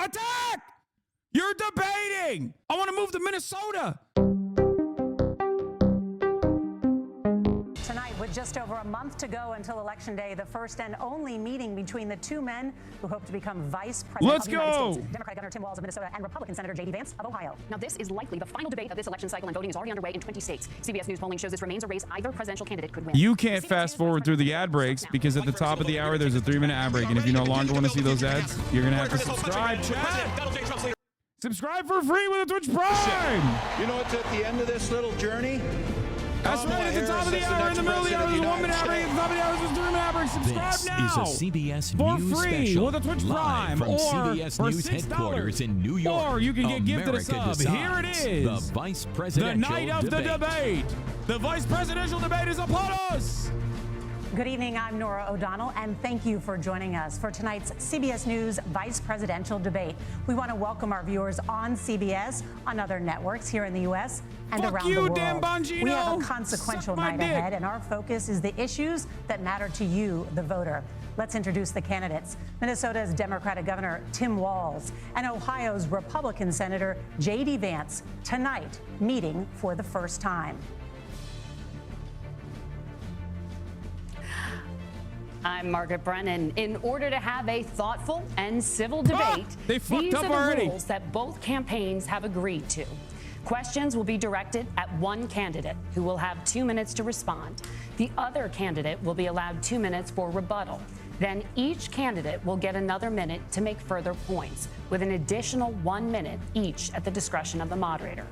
Attack! You're debating. I want to move to Minnesota. Tonight, with just over a month to go until Election Day, the first and only meeting between the two men who hope to become Vice President of the United States, Democratic Governor Tim Walz of Minnesota and Republican Senator J.D. Vance of Ohio. Now, this is likely the final debate of this election cycle, and voting is already underway in 20 states. CBS News polling shows this remains a race either presidential candidate could win. You can't fast forward through the ad breaks because at the top of the hour, there's a 3-minute ad break. And if you no longer want to see those ads, you're going to have to subscribe, chat. Subscribe for free with a Twitch Prime. You know what's at the end of this little journey? That's right, at the top of the hour, in the middle of the hour, there's a 1-minute ad break. At the top of the hour, there's a 3-minute ad break. Subscribe this now. Is a CBS for News free special, with a Twitch Prime, from or CBS for News $6, headquarters in New York. or you can get gifted a America sub. decides. Here it is. The Vice The Presidential night of the debate. The Vice Presidential debate is upon us. Good evening, I'm Nora O'Donnell, and thank you for joining us for tonight's CBS News Vice Presidential Debate. We want to welcome our viewers on CBS, on other networks here in the U.S. and around the world. Dan Bongino. We have a consequential night ahead, and our focus is the issues that matter to you, the voter. Let's introduce the candidates. Minnesota's Democratic Governor Tim Walz and Ohio's Republican Senator J.D. Vance, tonight meeting for the first time. I'm Margaret Brennan. In order to have a thoughtful and civil debate, these are the rules that both campaigns have agreed to. Questions will be directed at one candidate, who will have 2 minutes to respond. The other candidate will be allowed 2 minutes for rebuttal. Then each candidate will get another minute to make further points, with an additional 1 minute each at the discretion of the moderator.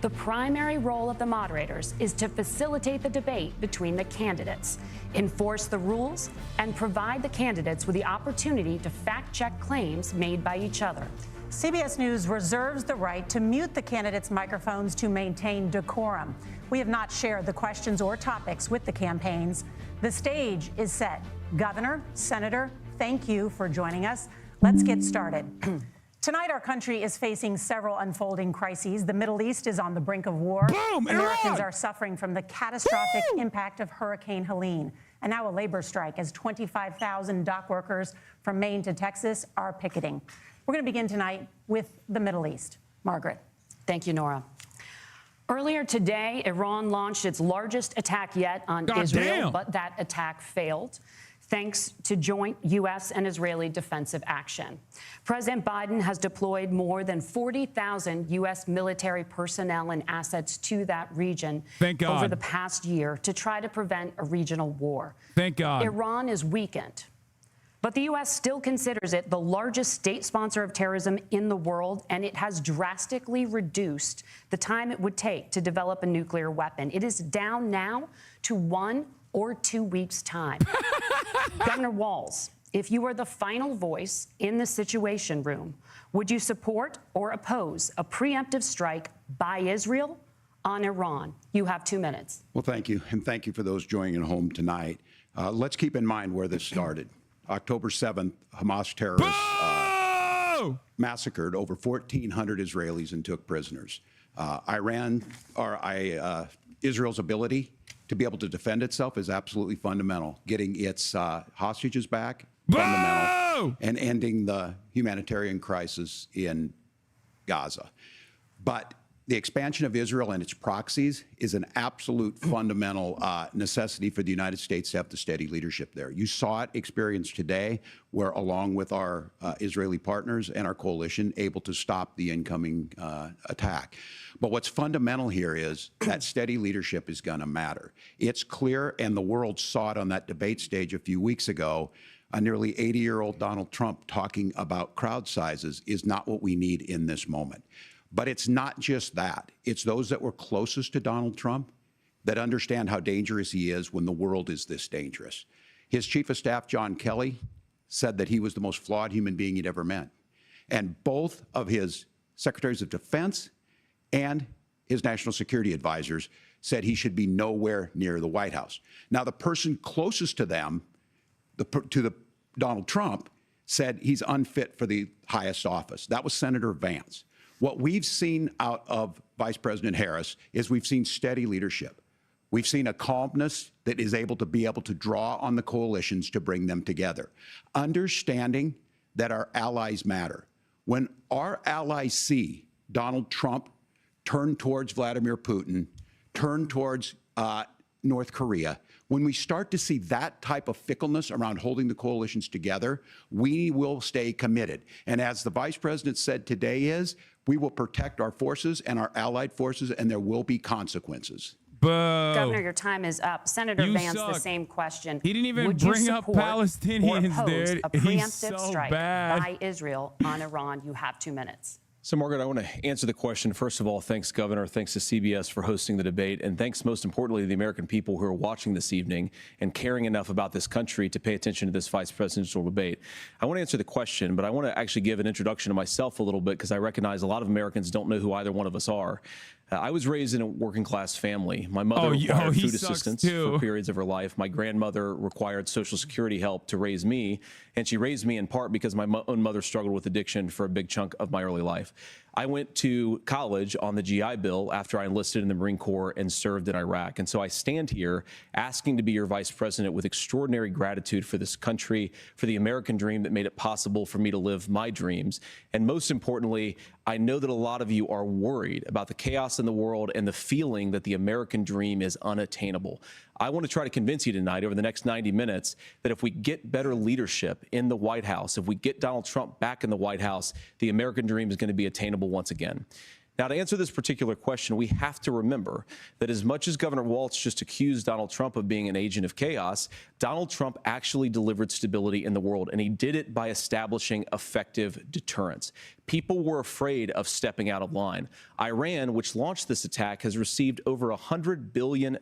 The primary role of the moderators is to facilitate the debate between the candidates, enforce the rules, and provide the candidates with the opportunity to fact-check claims made by each other. CBS News reserves the right to mute the candidates' microphones to maintain decorum. We have not shared the questions or topics with the campaigns. The stage is set. Governor, Senator, thank you for joining us. Let's get started. Tonight, our country is facing several unfolding crises. The Middle East is on the brink of war. Boom, Americans are suffering from the catastrophic impact of Hurricane Helene. And now a labor strike as 25,000 dock workers from Maine to Texas are picketing. We're going to begin tonight with the Middle East. Margaret. Thank you, Nora. Earlier today, Iran launched its largest attack yet on Israel, but that attack failed, thanks to joint U.S. and Israeli defensive action. President Biden has deployed more than 40,000 U.S. military personnel and assets to that region over the past year to try to prevent a regional war. Thank God. Iran is weakened, but the U.S. still considers it the largest state sponsor of terrorism in the world, and it has drastically reduced the time it would take to develop a nuclear weapon. It is down now to 1 or 2 weeks' time. Governor Walz, if you were the final voice in the Situation Room, would you support or oppose a preemptive strike by Israel on Iran? You have 2 minutes. Well, thank you. And thank you for those joining at home tonight. Let's keep in mind where this started. October 7th, Hamas terrorists massacred over 1,400 Israelis and took prisoners. Israel's ability to be able to defend itself is absolutely fundamental. Getting its hostages back, fundamental, and ending the humanitarian crisis in Gaza. But the expansion of Israel and its proxies is an absolute fundamental necessity for the United States to have the steady leadership there. You saw it experienced today, where along with our Israeli partners and our coalition, able to stop the incoming attack. But what's fundamental here is that steady leadership is going to matter. It's clear, and the world saw it on that debate stage a few weeks ago, a nearly 80-year-old Donald Trump talking about crowd sizes is not what we need in this moment. But it's not just that. It's those that were closest to Donald Trump that understand how dangerous he is when the world is this dangerous. His chief of staff, John Kelly, said that he was the most flawed human being he'd ever met. And both of his secretaries of defense and his national security advisors said he should be nowhere near the White House. Now, the person closest to them, Donald Trump, said he's unfit for the highest office. That was Senator Vance. What we've seen out of Vice President Harris is we've seen steady leadership. We've seen a calmness that is able to draw on the coalitions to bring them together. Understanding that our allies matter. when our allies see Donald Trump turn towards Vladimir Putin, turn towards North Korea, when we start to see that type of fickleness around holding the coalitions together, we will stay committed. And as the vice president said today we will protect our forces and our allied forces, and there will be consequences. Governor, your time is up. Senator Vance, the same question. He didn't even Would bring you up support Palestinians, or oppose dude. a He's preemptive so strike bad. by Israel on Iran? You have 2 minutes. So, Margaret, I want to answer the question. First of all, thanks, Governor. Thanks to CBS for hosting the debate. And thanks, most importantly, to the American people who are watching this evening and caring enough about this country to pay attention to this vice presidential debate. I want to answer the question, but I want to actually give an introduction to myself a little bit because I recognize a lot of Americans don't know who either one of us are. I was raised in a working-class family. My mother required food assistance for periods of her life. My grandmother required Social Security help to raise me, and she raised me in part because my own mother struggled with addiction for a big chunk of my early life. I went to college on the GI Bill after I enlisted in the Marine Corps and served in Iraq. And so I stand here asking to be your vice president with extraordinary gratitude for this country, for the American dream that made it possible for me to live my dreams. And most importantly, I know that a lot of you are worried about the chaos in the world and the feeling that the American dream is unattainable. I want to try to convince you tonight over the next 90 minutes that if we get better leadership in the White House, if we get Donald Trump back in the White House, the American dream is going to be attainable once again. Now, to answer this particular question, we have to remember that as much as Governor Walz just accused Donald Trump of being an agent of chaos, Donald Trump actually delivered stability in the world, and he did it by establishing effective deterrence. People were afraid of stepping out of line. Iran, which launched this attack, has received over $100 billion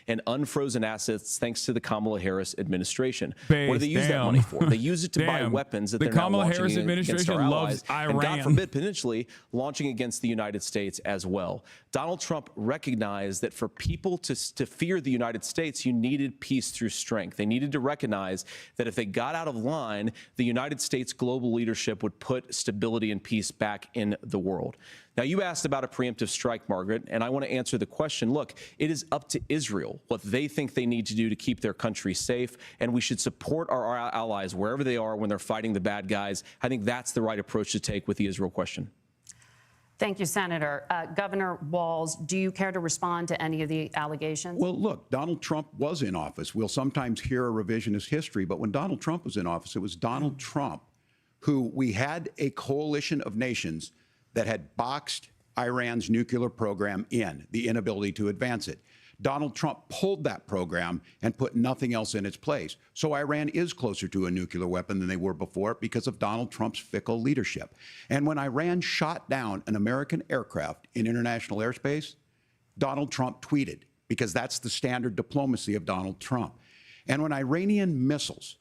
in unfrozen assets thanks to the Kamala Harris administration. What do they use that money for? They use it to buy weapons that they're now launching against our allies, and God forbid, potentially launching against the United States as well. Donald Trump recognized that for people to fear the United States, you needed peace through strength. They needed to recognize that if they got out of line, the United States global leadership would put stability and peace back in the world. Now, you asked about a preemptive strike, Margaret, and I want to answer the question. Look, it is up to Israel what they think they need to do to keep their country safe, and we should support our allies wherever they are when they're fighting the bad guys. I think that's the right approach to take with the Israel question. Thank you, Senator. Governor Walz, do you care to respond to any of the allegations? Well, look, Donald Trump was in office. We'll sometimes hear a revisionist history, but when Donald Trump was in office, it was Donald Trump who we had a coalition of nations that had boxed Iran's nuclear program in, the inability to advance it. Donald Trump pulled that program and put nothing else in its place. So Iran is closer to a nuclear weapon than they were before because of Donald Trump's fickle leadership. And when Iran shot down an American aircraft in international airspace, Donald Trump tweeted, because that's the standard diplomacy of Donald Trump. And when Iranian missiles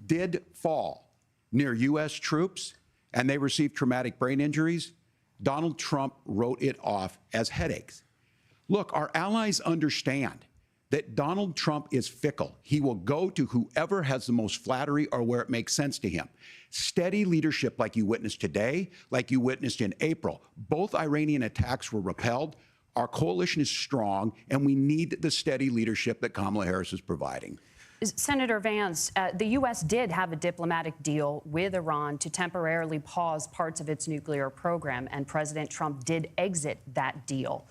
did fall near U.S. troops and they received traumatic brain injuries, Donald Trump wrote it off as headaches. Look, our allies understand that Donald Trump is fickle. He will go to whoever has the most flattery or where it makes sense to him. Steady leadership like you witnessed today, like you witnessed in April. Both Iranian attacks were repelled. Our coalition is strong, and we need the steady leadership that Kamala Harris is providing. Senator Vance, the U.S. did have a diplomatic deal with Iran to temporarily pause parts of its nuclear program, and President Trump did exit that deal.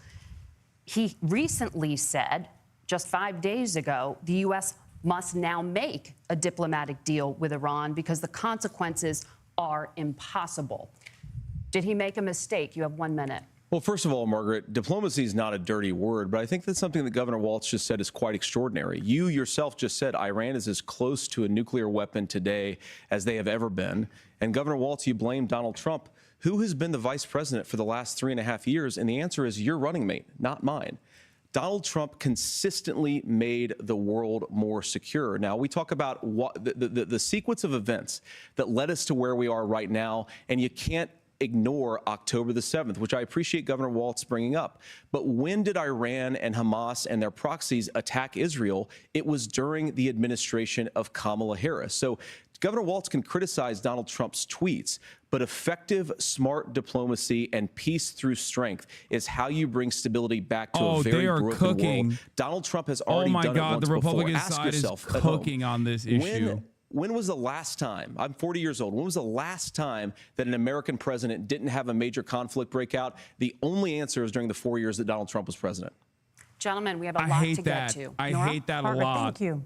He recently said, just 5 days ago, the U.S. must now make a diplomatic deal with Iran because the consequences are impossible. Did he make a mistake? You have 1 minute. Well, first of all, Margaret, diplomacy is not a dirty word, but I think that's something that Governor Walz just said is quite extraordinary. You yourself just said Iran is as close to a nuclear weapon today as they have ever been. And Governor Walz, you blame Donald Trump. Who has been the vice president for the last 3.5 years? And the answer is your running mate, not mine. Donald Trump consistently made the world more secure. Now, we talk about the sequence of events that led us to where we are right now, and you can't ignore October the 7th, which I appreciate Governor Walz bringing up. But when did Iran and Hamas and their proxies attack Israel? It was during the administration of Kamala Harris. So Governor Walz can criticize Donald Trump's tweets, but effective, smart diplomacy and peace through strength is how you bring stability back to a very broken world. Donald Trump has already done it once the Republican before. Ask side yourself is cooking on this issue. when was the last time, I'm 40 years old, when was the last time that an American president didn't have a major conflict break out? The only answer is during the 4 years that Donald Trump was president. Gentlemen, we have a lot to get to. I hate that a lot. Thank you.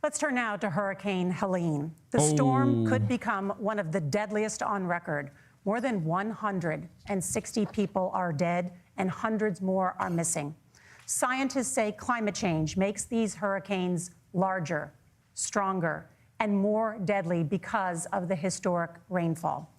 Let's turn now to Hurricane Helene. The storm could become one of the deadliest on record. More than 160 people are dead and hundreds more are missing. Scientists say climate change makes these hurricanes larger, stronger, and more deadly because of the historic rainfall.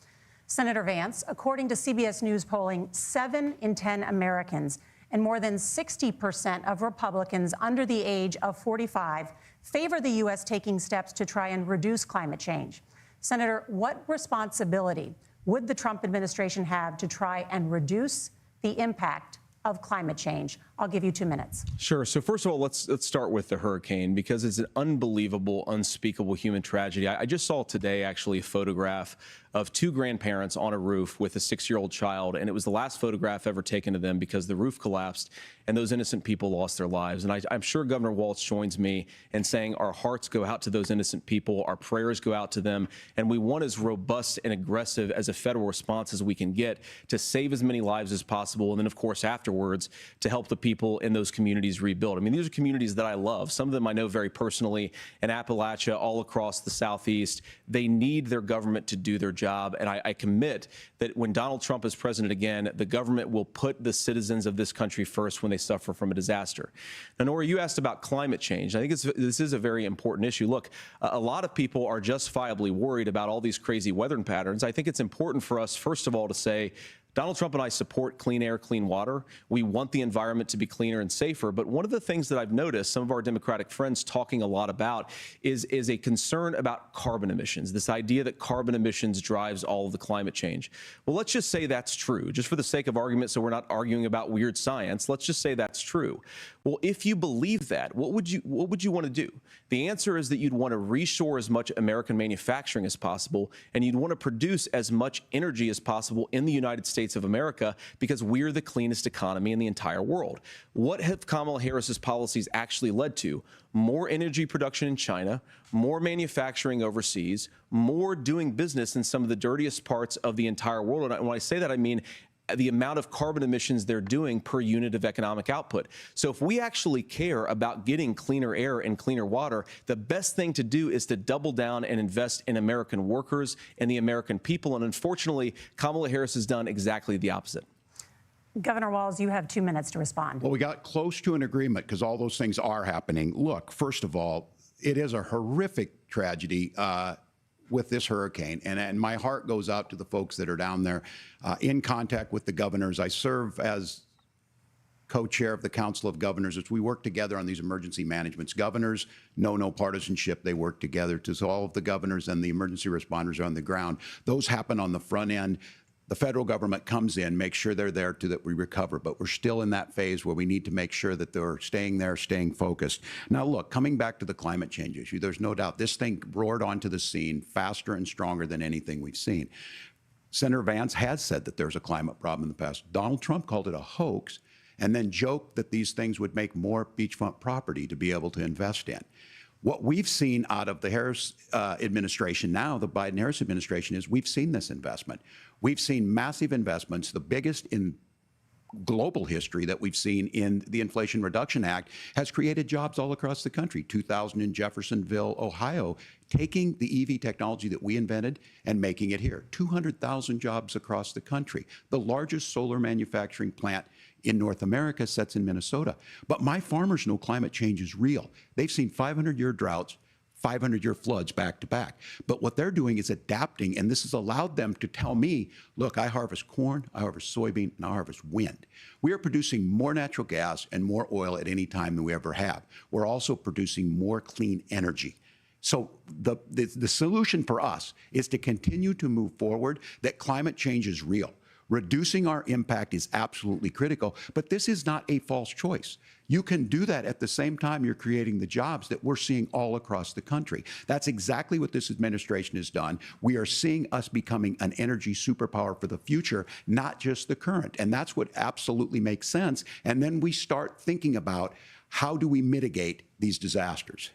Senator Vance, according to CBS News polling, 7 in 10 Americans and more than 60% of Republicans under the age of 45 favor the U.S. taking steps to try and reduce climate change. Senator, what responsibility would the Trump administration have to try and reduce the impact of climate change? I'll give you 2 minutes. Sure. So first of all, let's start with the hurricane, because it's an unbelievable, unspeakable human tragedy. I just saw today actually a photograph of 2 grandparents on a roof with a 6-year-old child, and it was the last photograph ever taken of them because the roof collapsed and those innocent people lost their lives. And I'm sure Governor Walz joins me in saying our hearts go out to those innocent people, our prayers go out to them, and we want as robust and aggressive as a federal response as we can get to save as many lives as possible, and then of course afterwards to help the people in those communities rebuild. I mean, these are communities that I love. Some of them I know very personally in Appalachia, all across the Southeast. They need their government to do their job, and I commit that when Donald Trump is president again, the government will put the citizens of this country first when they suffer from a disaster. Now, Nora, you asked about climate change. I think this is a very important issue. Look, a lot of people are justifiably worried about all these crazy weather patterns. I think it's important for us, first of all, to say, Donald Trump and I support clean air, clean water. We want the environment to be cleaner and safer. But one of the things that I've noticed some of our Democratic friends talking a lot about is a concern about carbon emissions, this idea that carbon emissions drives all of the climate change. Well, let's just say that's true, just for the sake of argument, so we're not arguing about weird science. Let's just say that's true. Well, if you believe that, what would you want to do? The answer is that you'd want to reshore as much American manufacturing as possible, and you'd want to produce as much energy as possible in the United States of America, because we're the cleanest economy in the entire world. What have Kamala Harris's policies actually led to? More energy production in China, more manufacturing overseas, more doing business in some of the dirtiest parts of the entire world. And when I say that, I mean the amount of carbon emissions they're doing per unit of economic output. So if we actually care about getting cleaner air and cleaner water, the best thing to do is to double down and invest in American workers and the American people. And unfortunately, Kamala Harris has done exactly the opposite. Governor Walz, you have 2 minutes to respond. Well, we got close to an agreement because all those things are happening. Look, first of all, it is a horrific tragedy with this hurricane, and my heart goes out to the folks that are down there in contact with the governors. I serve as co-chair of the Council of Governors as we work together on these emergency managements. Governors know no partisanship. They work together to all of the governors and the emergency responders are on the ground. Those happen on the front end. The federal government comes in, makes sure they're there to that we recover, but we're still in that phase where we need to make sure that they're staying there, staying focused. Now, look, coming back to the climate change issue, there's no doubt this thing roared onto the scene faster and stronger than anything we've seen. Senator Vance has said that there's a climate problem in the past. Donald Trump called it a hoax and then joked that these things would make more beachfront property to be able to invest in. What we've seen out of the Harris administration now, the Biden-Harris administration, is we've seen this investment. We've seen massive investments, the biggest in global history that we've seen in the Inflation Reduction Act, has created jobs all across the country. 2,000 in Jeffersonville, Ohio, taking the EV technology that we invented and making it here. 200,000 jobs across the country. The largest solar manufacturing plant in North America sits in Minnesota. But my farmers know climate change is real. They've seen 500-year droughts, 500-year floods back to back. But what they're doing is adapting, and this has allowed them to tell me, look, I harvest corn, I harvest soybean, and I harvest wind. We are producing more natural gas and more oil at any time than we ever have. We're also producing more clean energy. So the solution for us is to continue to move forward, that climate change is real. Reducing our impact is absolutely critical, but this is not a false choice. You can do that at the same time you're creating the jobs that we're seeing all across the country. That's exactly what this administration has done. We are seeing us becoming an energy superpower for the future, not just the current. And that's what absolutely makes sense. And then we start thinking about how do we mitigate these disasters.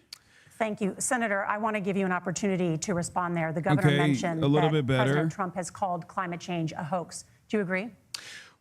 Thank you. Senator, I want to give you an opportunity to respond there. The governor mentioned that President Trump has called climate change a hoax. Do you agree?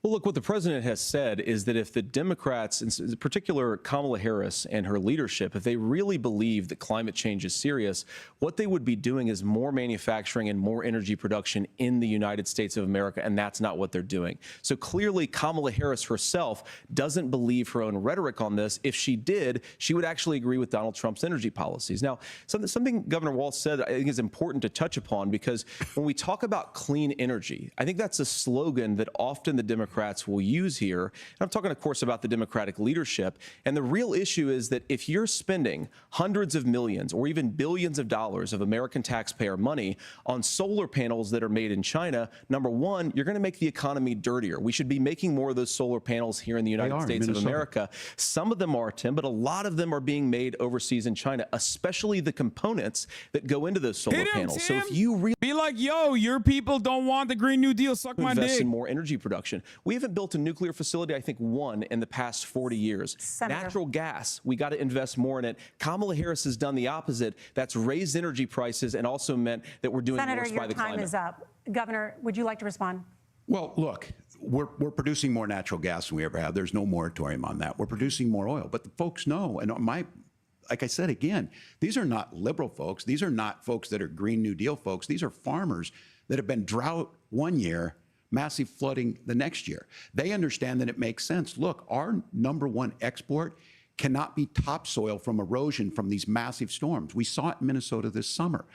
Well, look, what the president has said is that if the Democrats, in particular Kamala Harris and her leadership, if they really believe that climate change is serious, what they would be doing is more manufacturing and more energy production in the United States of America, and that's not what they're doing. So clearly, Kamala Harris herself doesn't believe her own rhetoric on this. If she did, she would actually agree with Donald Trump's energy policies. Now, something Governor Walz said I think is important to touch upon, because when we talk about clean energy, I think that's a slogan that often the Democrats will use here. And I'm talking, of course, about the Democratic leadership. And the real issue is that if you're spending hundreds of millions or even billions of dollars of American taxpayer money on solar panels that are made in China, number one, you're going to make the economy dirtier. We should be making more of those solar panels here in the United States of America. Some of them are, Tim, but a lot of them are being made overseas in China, especially the components that go into those solar panels. So if you really be like, yo, your people don't want the Green New Deal, suck my dick. Invest in more energy production. We haven't built a nuclear facility, I think, one in the past 40 years. Senator. Natural gas, we got to invest more in it. Kamala Harris has done the opposite. That's raised energy prices and also meant that we're doing worse by the climate. Senator, your time is up. Governor, would you like to respond? Well, look, we're producing more natural gas than we ever have. There's no moratorium on that. We're producing more oil. But the folks know, and like I said again, these are not liberal folks. These are not folks that are Green New Deal folks. These are farmers that have been drought one year, massive flooding the next year. They understand that it makes sense. Look, our number one export cannot be topsoil from erosion from these massive storms. We saw it in Minnesota this summer.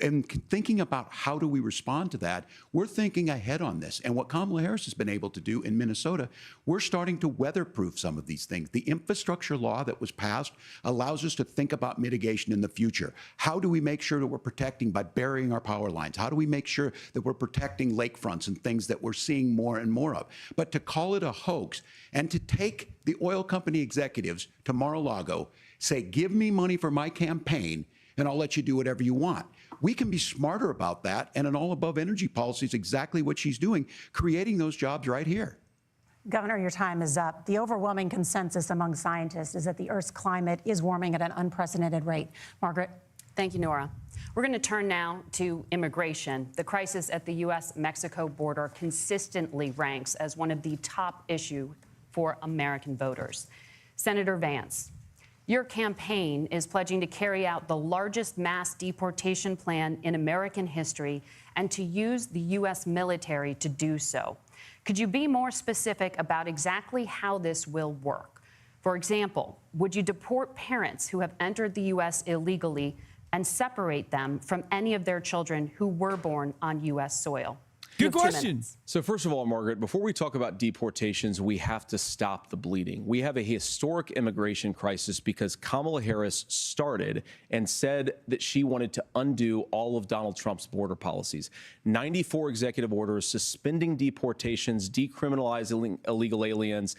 And thinking about how do we respond to that, we're thinking ahead on this. And what Kamala Harris has been able to do in Minnesota, we're starting to weatherproof some of these things. The infrastructure law that was passed allows us to think about mitigation in the future. How do we make sure that we're protecting by burying our power lines? How do we make sure that we're protecting lakefronts and things that we're seeing more and more of? But to call it a hoax and to take the oil company executives to Mar-a-Lago, say, give me money for my campaign, and I'll let you do whatever you want. We can be smarter about that, and an all-above energy policy is exactly what she's doing, creating those jobs right here. Governor, your time is up. The overwhelming consensus among scientists is that the Earth's climate is warming at an unprecedented rate. Margaret? Thank you, Nora. We're going to turn now to immigration. The crisis at the U.S.-Mexico border consistently ranks as one of the top issues for American voters. Senator Vance, your campaign is pledging to carry out the largest mass deportation plan in American history and to use the U.S. military to do so. Could you be more specific about exactly how this will work? For example, would you deport parents who have entered the U.S. illegally and separate them from any of their children who were born on U.S. soil? Good question. So first of all, Margaret, before we talk about deportations, we have to stop the bleeding. We have a historic immigration crisis because Kamala Harris started and said that she wanted to undo all of Donald Trump's border policies. 94 executive orders suspending deportations, decriminalizing illegal aliens,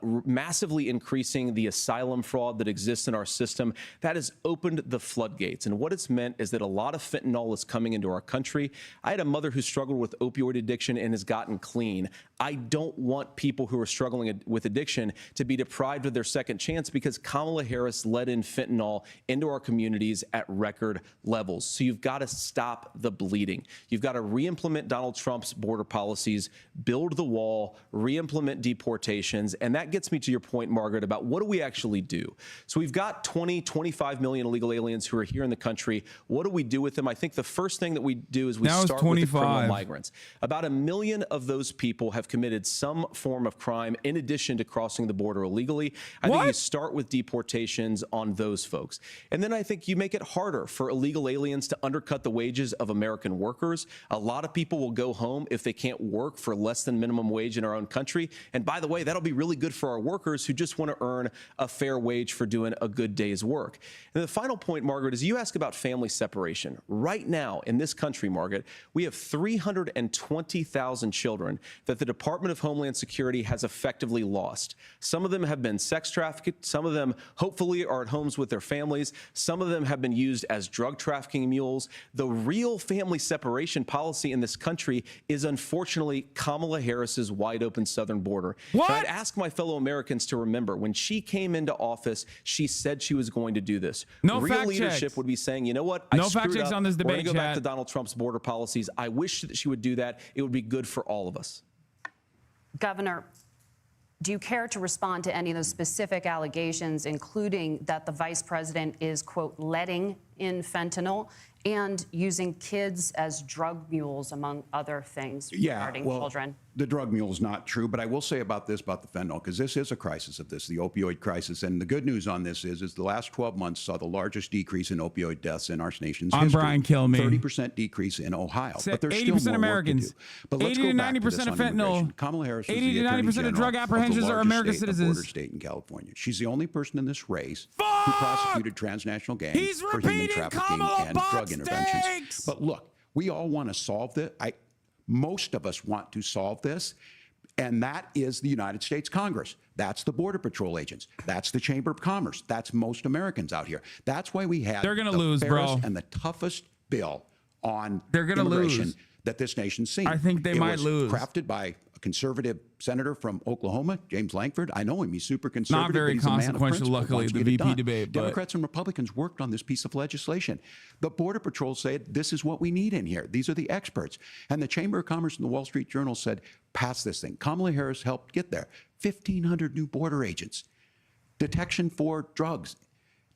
massively increasing the asylum fraud that exists in our system. That has opened the floodgates. And what it's meant is that a lot of fentanyl is coming into our country. I had a mother who struggled with opioid addiction and has gotten clean. I don't want people who are struggling with addiction to be deprived of their second chance because Kamala Harris let in fentanyl into our communities at record levels. So you've got to stop the bleeding. You've got to re-implement Donald Trump's border policies, build the wall, re-implement deportations. And that gets me to your point, Margaret, about what do we actually do? So we've got 25 million illegal aliens who are here in the country. What do we do with them? I think the first thing that we do is we start with the criminal migrants. About 1 million of those people have committed some form of crime in addition to crossing the border illegally. I think you start with deportations on those folks. And then I think you make it harder for illegal aliens to undercut the wages of American workers. A lot of people will go home if they can't work for less than minimum wage in our own country. And by the way, that'll be really good for our workers who just want to earn a fair wage for doing a good day's work. And the final point, Margaret, is you ask about family separation. Right now in this country, Margaret, we have 320 20,000 children that the Department of Homeland Security has effectively lost. Some of them have been sex trafficked. Some of them hopefully are at homes with their families. Some of them have been used as drug trafficking mules. The real family separation policy in this country is unfortunately Kamala Harris's wide open southern border. What? And I'd ask my fellow Americans to remember, when she came into office, she said she was going to do this. No real fact leadership checks. Would be saying, you know what? No I fact screwed checks up. on this We're debate, going to go back chat. to Donald Trump's border policies. I wish that she would do that. It would be good for all of us. Governor, do you care to respond to any of those specific allegations, including that the vice president is, quote, letting in fentanyl and using kids as drug mules, among other things regarding children? The drug mule is not true, but I will say about the fentanyl, because this is a crisis of this, the opioid crisis. And the good news on this is the last 12 months saw the largest decrease in opioid deaths in our nation's history. Brian Kilmeade. 30% decrease in Ohio. But there's 80% still more Americans. work to do. But let's 80 go to back 90% to this of on fentanyl. immigration. Kamala Harris was 80 the to 90% Attorney of General drug apprehensions of the are largest American state, the citizens. border state in California. She's the only person in this race who Fuck! prosecuted transnational gangs He's for human repeating trafficking Kamala and Bot drug interventions. stakes! But look, we all want to solve this. Most of us want to solve this. And that is the United States Congress. That's the Border Patrol agents. That's the Chamber of Commerce. That's most Americans out here. That's why we had They're gonna the lose, fairest bro. and the toughest bill on They're gonna immigration lose. that this nation's seen. I think they might was lose. Crafted by a conservative senator from Oklahoma, James Langford. I know him. He's super conservative. Not very but he's a man of consequential, principle, luckily, wants to the get it VP done. debate, but- Democrats and Republicans worked on this piece of legislation. The Border Patrol said, this is what we need in here. These are the experts. And the Chamber of Commerce and the Wall Street Journal said, pass this thing. Kamala Harris helped get there. 1,500 new border agents. Detection for drugs.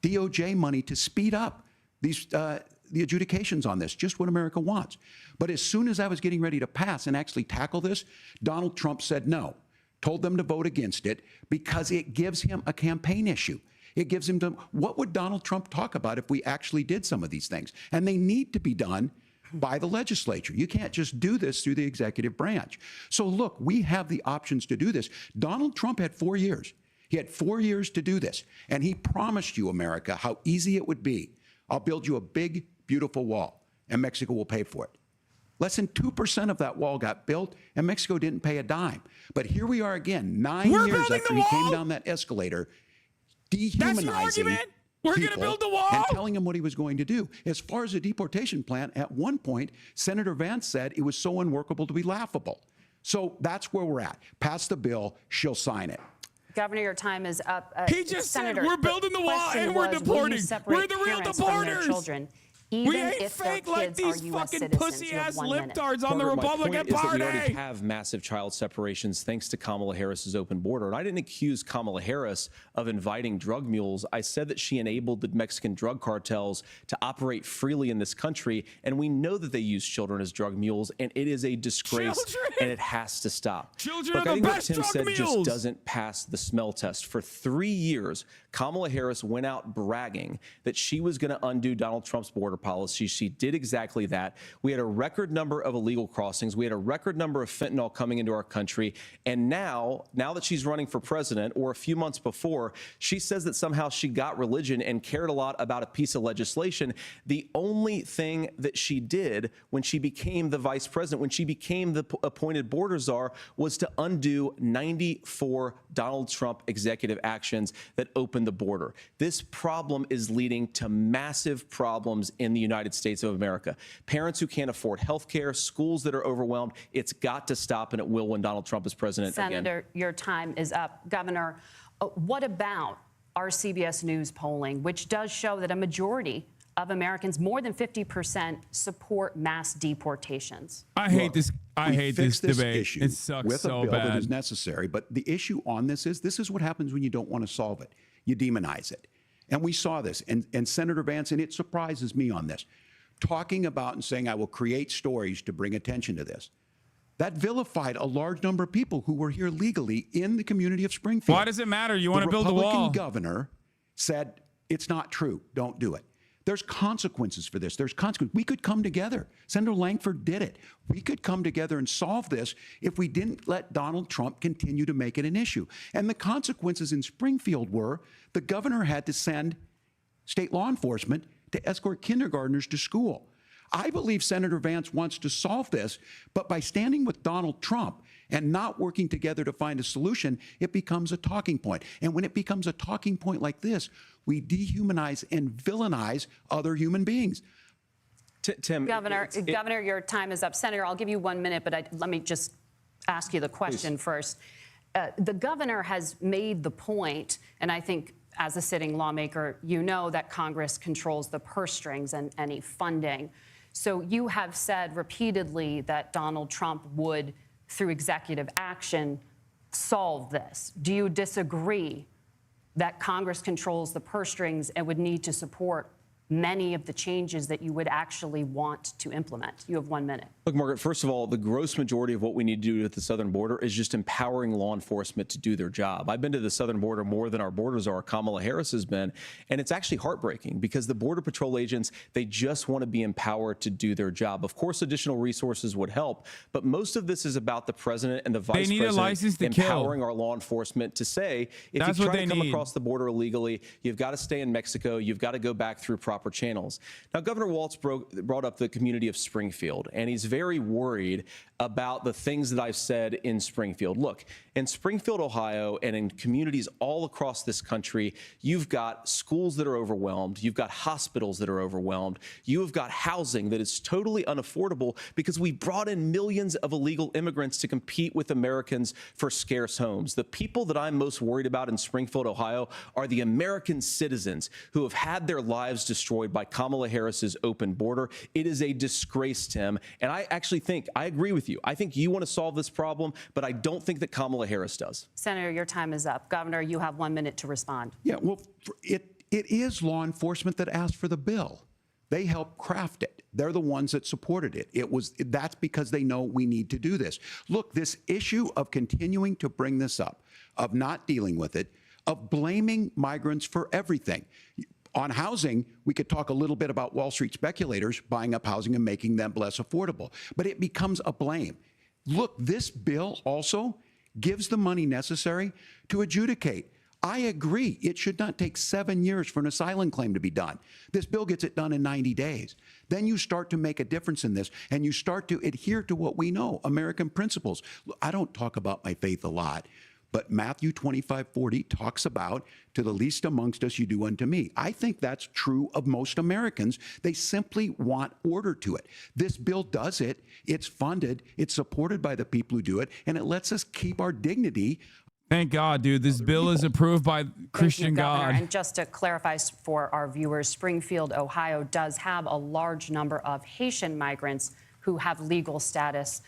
DOJ money to speed up these the adjudications on this, just what America wants. But as soon as I was getting ready to pass and actually tackle this, Donald Trump said no, told them to vote against it because it gives him a campaign issue. It gives him to, what would Donald Trump talk about if we actually did some of these things? And they need to be done by the legislature. You can't just do this through the executive branch. So look, we have the options to do this. Donald Trump had 4 years. He had 4 years to do this. And he promised you, America, how easy it would be. I'll build you a big, beautiful wall, and Mexico will pay for it. Less than 2% of that wall got built, and Mexico didn't pay a dime. But here we are again, 9 years after he came down that escalator, dehumanizing We're going to build the wall and telling him what he was going to do. As far as the deportation plan, at one point, Senator Vance said it was so unworkable to be laughable. So that's where we're at. Pass the bill, she'll sign it. Governor, your time is up. He just Senator, said we're building the wall and we're deporting. We're the real deporters. Children, we ain't fake like these fucking pussy-ass libtards on the Republican Party. My point is that we Party. already have massive child separations thanks to Kamala Harris's open border. And I didn't accuse Kamala Harris of inviting drug mules. I said that she enabled the Mexican drug cartels to operate freely in this country. And we know that they use children as drug mules. And it is a disgrace. And it has to stop. Children Look, are I the think best what Tim drug said mules. just doesn't pass the smell test. For 3 years, Kamala Harris went out bragging that she was going to undo Donald Trump's border policy. She did exactly that. We had a record number of illegal crossings. We had a record number of fentanyl coming into our country. And now that she's running for president, or a few months before, she says that somehow she got religion and cared a lot about a piece of legislation. The only thing that she did when she became the vice president, when she became the appointed border czar, was to undo 94 Donald Trump executive actions that opened the border. This problem is leading to massive problems in the United States of America. Parents who can't afford health care, schools that are overwhelmed. It's got to stop, and it will when Donald Trump is president again. Senator, your time is up. Governor, what about our CBS News polling, which does show that a majority of Americans, more than 50%, support mass deportations? I hate this. I hate this debate. Issue It sucks with so a bill bad. that is necessary. But the issue on this is what happens when you don't want to solve it. You demonize it. And we saw this. And Senator Vance, and it surprises me on this, talking about and saying, I will create stories to bring attention to this. That vilified a large number of people who were here legally in the community of Springfield. Why does it matter? You want to build the Republican wall. governor said, it's not true. Don't do it. There's consequences for this. There's consequences. We could come together. Senator Langford did it. We could come together and solve this if we didn't let Donald Trump continue to make it an issue. And the consequences in Springfield were the governor had to send state law enforcement to escort kindergartners to school. I believe Senator Vance wants to solve this, but by standing with Donald Trump and not working together to find a solution, it becomes a talking point. And when it becomes a talking point like this, we dehumanize and villainize other human beings. Tim, Governor, your time is up. Senator, I'll give you 1 minute, but let me just ask you the question first. The governor has made the point, and I think as a sitting lawmaker, you know that Congress controls the purse strings and any funding. So you have said repeatedly that Donald Trump would, through executive action, solve this. Do you disagree that Congress controls the purse strings and would need to support many of the changes that you would actually want to implement? You have 1 minute. Look, Margaret, first of all, the gross majority of what we need to do at the southern border is just empowering law enforcement to do their job. I've been to the southern border more than our border czar, Kamala Harris, has been, and it's actually heartbreaking because the Border Patrol agents, they just want to be empowered to do their job. Of course, additional resources would help, but most of this is about the president and the vice president empowering our law enforcement to say, if you try to come across the border illegally, you've got to stay in Mexico, you've got to go back through proper channels. Now, Governor Walz brought up the community of Springfield, and he's very worried about the things that I've said in Springfield. Look, in Springfield, Ohio, and in communities all across this country, you've got schools that are overwhelmed, you've got hospitals that are overwhelmed, you've got housing that is totally unaffordable because we brought in millions of illegal immigrants to compete with Americans for scarce homes. The people that I'm most worried about in Springfield, Ohio, are the American citizens who have had their lives destroyed by Kamala Harris's open border. It is a disgrace, Tim, and I actually think, I agree with you. I think you want to solve this problem, but I don't think that Kamala Harris does. Senator, your time is up. Governor, you have 1 minute to respond. Yeah, well, it is law enforcement that asked for the bill. They helped craft it. They're the ones that supported it. That's because they know we need to do this. Look, this issue of continuing to bring this up, of not dealing with it, of blaming migrants for everything. On housing, we could talk a little bit about Wall Street speculators buying up housing and making them less affordable, but it becomes a blame. Look, this bill also gives the money necessary to adjudicate. I agree, it should not take 7 years for an asylum claim to be done. This bill gets it done in 90 days. Then you start to make a difference in this, and you start to adhere to what we know, American principles. I don't talk about my faith a lot, but Matthew 25:40 talks about, to the least amongst us you do unto me. I think that's true of most Americans. They simply want order to it. This bill does it. It's funded. It's supported by the people who do it, and it lets us keep our dignity. Thank God, dude. This bill is approved by Christian God. And just to clarify for our viewers, Springfield, Ohio does have a large number of Haitian migrants who have legal status,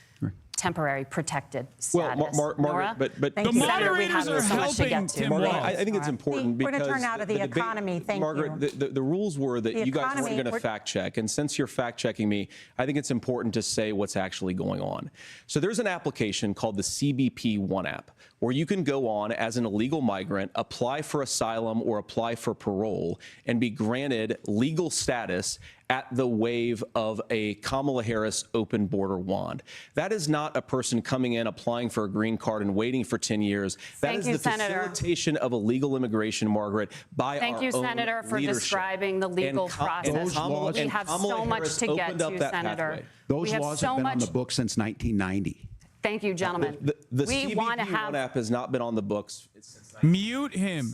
temporary protected status. Well, Margaret, but the moderators are helping Tim Walz. I think it's important because we're going to turn now to the economy. Thank you. Margaret, the rules were that you guys weren't going to fact check. And since you're fact checking me, I think it's important to say what's actually going on. So there's an application called the CBP One app where you can go on as an illegal migrant, apply for asylum or apply for parole, and be granted legal status at the wave of a Kamala Harris open border wand. That is not a person coming in, applying for a green card and waiting for 10 years. That is the facilitation of illegal immigration, Margaret, by our own leadership. Thank you, Senator, for describing the legal process. We have so much to get to, Senator. Those laws have been on the books since 1990. Thank you, gentlemen. The CBP One app has not been on the books since 1990. Mute him.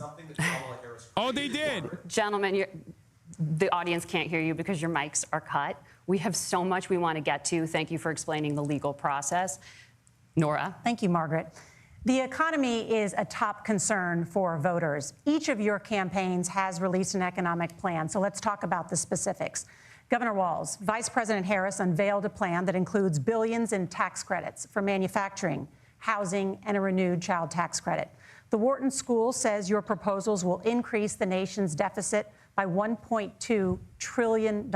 Oh, they did. Gentlemen, the audience can't hear you because your mics are cut. We have so much we want to get to. Thank you for explaining the legal process. Nora. Thank you, Margaret. The economy is a top concern for voters. Each of your campaigns has released an economic plan, so let's talk about the specifics. Governor Walz, Vice President Harris unveiled a plan that includes billions in tax credits for manufacturing, housing, and a renewed child tax credit. The Wharton School says your proposals will increase the nation's deficit by $1.2 trillion.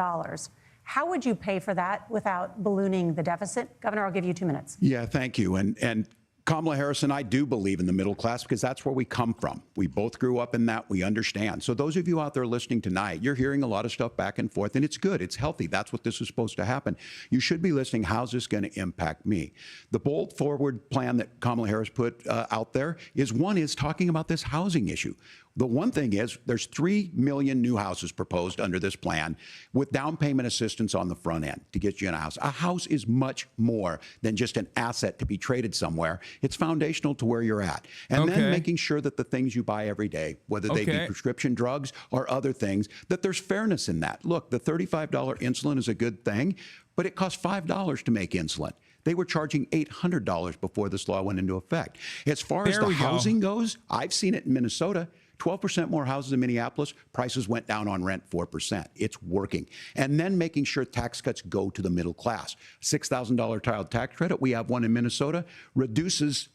How would you pay for that without ballooning the deficit? Governor, I'll give you 2 minutes. Yeah, thank you. And Kamala Harris and I do believe in the middle class because that's where we come from. We both grew up in that. We understand. So those of you out there listening tonight, you're hearing a lot of stuff back and forth, and it's good. It's healthy. That's what this is supposed to happen. You should be listening. How's this going to impact me? The bold forward plan that Kamala Harris put out there is talking about this housing issue. The one thing is there's 3 million new houses proposed under this plan with down payment assistance on the front end to get you in a house. A house is much more than just an asset to be traded somewhere. It's foundational to where you're at. And then making sure that the things you buy every day, whether they be prescription drugs or other things, that there's fairness in that. Look, the $35 insulin is a good thing, but it costs $5 to make insulin. They were charging $800 before this law went into effect. As far as the housing goes, I've seen it in Minnesota. 12% more houses in Minneapolis, prices went down on rent 4%. It's working. And then making sure tax cuts go to the middle class. $6,000 child tax credit, we have one in Minnesota, reduces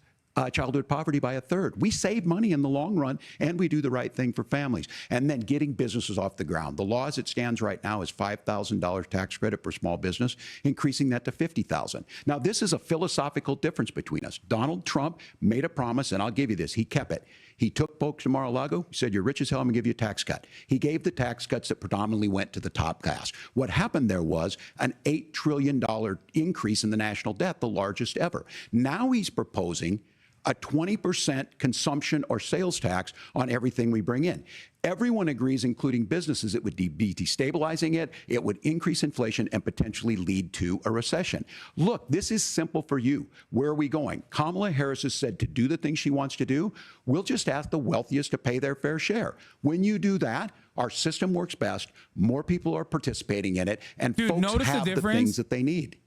childhood poverty by 1/3. We save money in the long run, and we do the right thing for families. And then getting businesses off the ground. The law as it stands right now is $5,000 tax credit for small business, increasing that to $50,000. Now, this is a philosophical difference between us. Donald Trump made a promise, and I'll give you this. He kept it. He took folks to Mar-a-Lago. He said, you're rich as hell, I'm going to give you a tax cut. He gave the tax cuts that predominantly went to the top class. What happened there was an $8 trillion increase in the national debt, the largest ever. Now he's proposing a 20% consumption or sales tax on everything we bring in. Everyone agrees, including businesses, it would be destabilizing it, it would increase inflation and potentially lead to a recession. Look, this is simple for you. Where are we going? Kamala Harris has said to do the things she wants to do, we'll just ask the wealthiest to pay their fair share. When you do that, our system works best, more people are participating in it, and folks have the things that they need.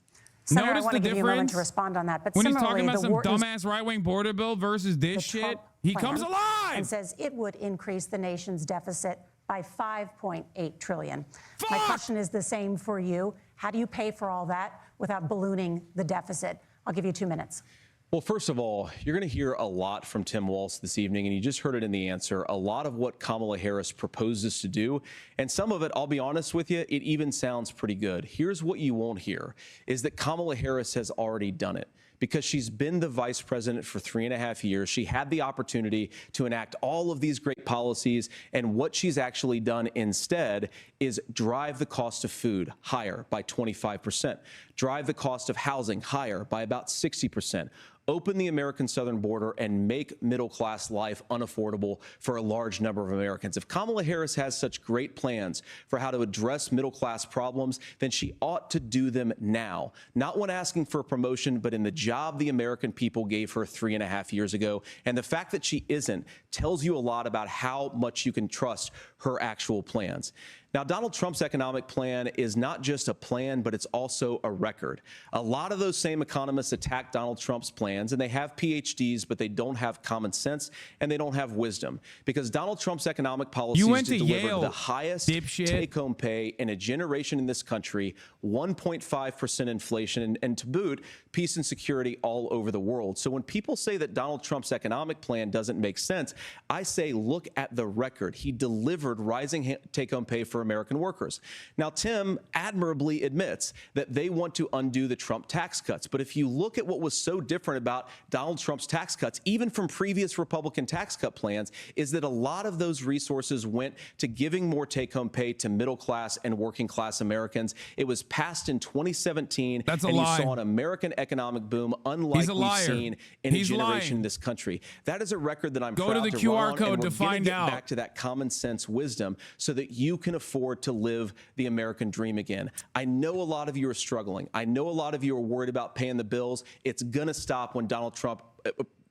Senator, Notice I want the to give you a moment difference to respond on that. But when he's talking similarly, about some dumbass right-wing border bill versus this shit. He comes alive and says it would increase the nation's deficit by $5.8 trillion. My question is the same for you. How do you pay for all that without ballooning the deficit? I'll give you 2 minutes. Well, first of all, you're going to hear a lot from Tim Walz this evening, and you just heard it in the answer, a lot of what Kamala Harris proposes to do. And some of it, I'll be honest with you, it even sounds pretty good. Here's what you won't hear, is that Kamala Harris has already done it. Because she's been the vice president for 3.5 years. She had the opportunity to enact all of these great policies. And what she's actually done instead is drive the cost of food higher by 25%, drive the cost of housing higher by about 60%. Open the American southern border and make middle-class life unaffordable for a large number of Americans. If Kamala Harris has such great plans for how to address middle-class problems, then she ought to do them now. Not when asking for a promotion, but in the job the American people gave her 3.5 years ago. And the fact that she isn't tells you a lot about how much you can trust her actual plans. Now, Donald Trump's economic plan is not just a plan, but it's also a record. A lot of those same economists attack Donald Trump's plans, and they have PhDs, but they don't have common sense and they don't have wisdom. Because Donald Trump's economic policies deliver the highest take-home pay in a generation in this country, 1.5% inflation, and to boot, peace and security all over the world. So when people say that Donald Trump's economic plan doesn't make sense, I say look at the record. He delivered rising take-home pay for American workers. Now, Tim admirably admits that they want to undo the Trump tax cuts. But if you look at what was so different about Donald Trump's tax cuts, even from previous Republican tax cut plans, is that a lot of those resources went to giving more take-home pay to middle-class and working-class Americans. It was passed in 2017. That's a and lie. You saw an American economic boom unlike we've seen in a generation in this country. That is a record that I'm proud to run on. Go to the QR code to find out. Back to that common sense wisdom so that you can afford to live the American dream again. I know a lot of you are struggling. I know a lot of you are worried about paying the bills. It's going to stop when Donald Trump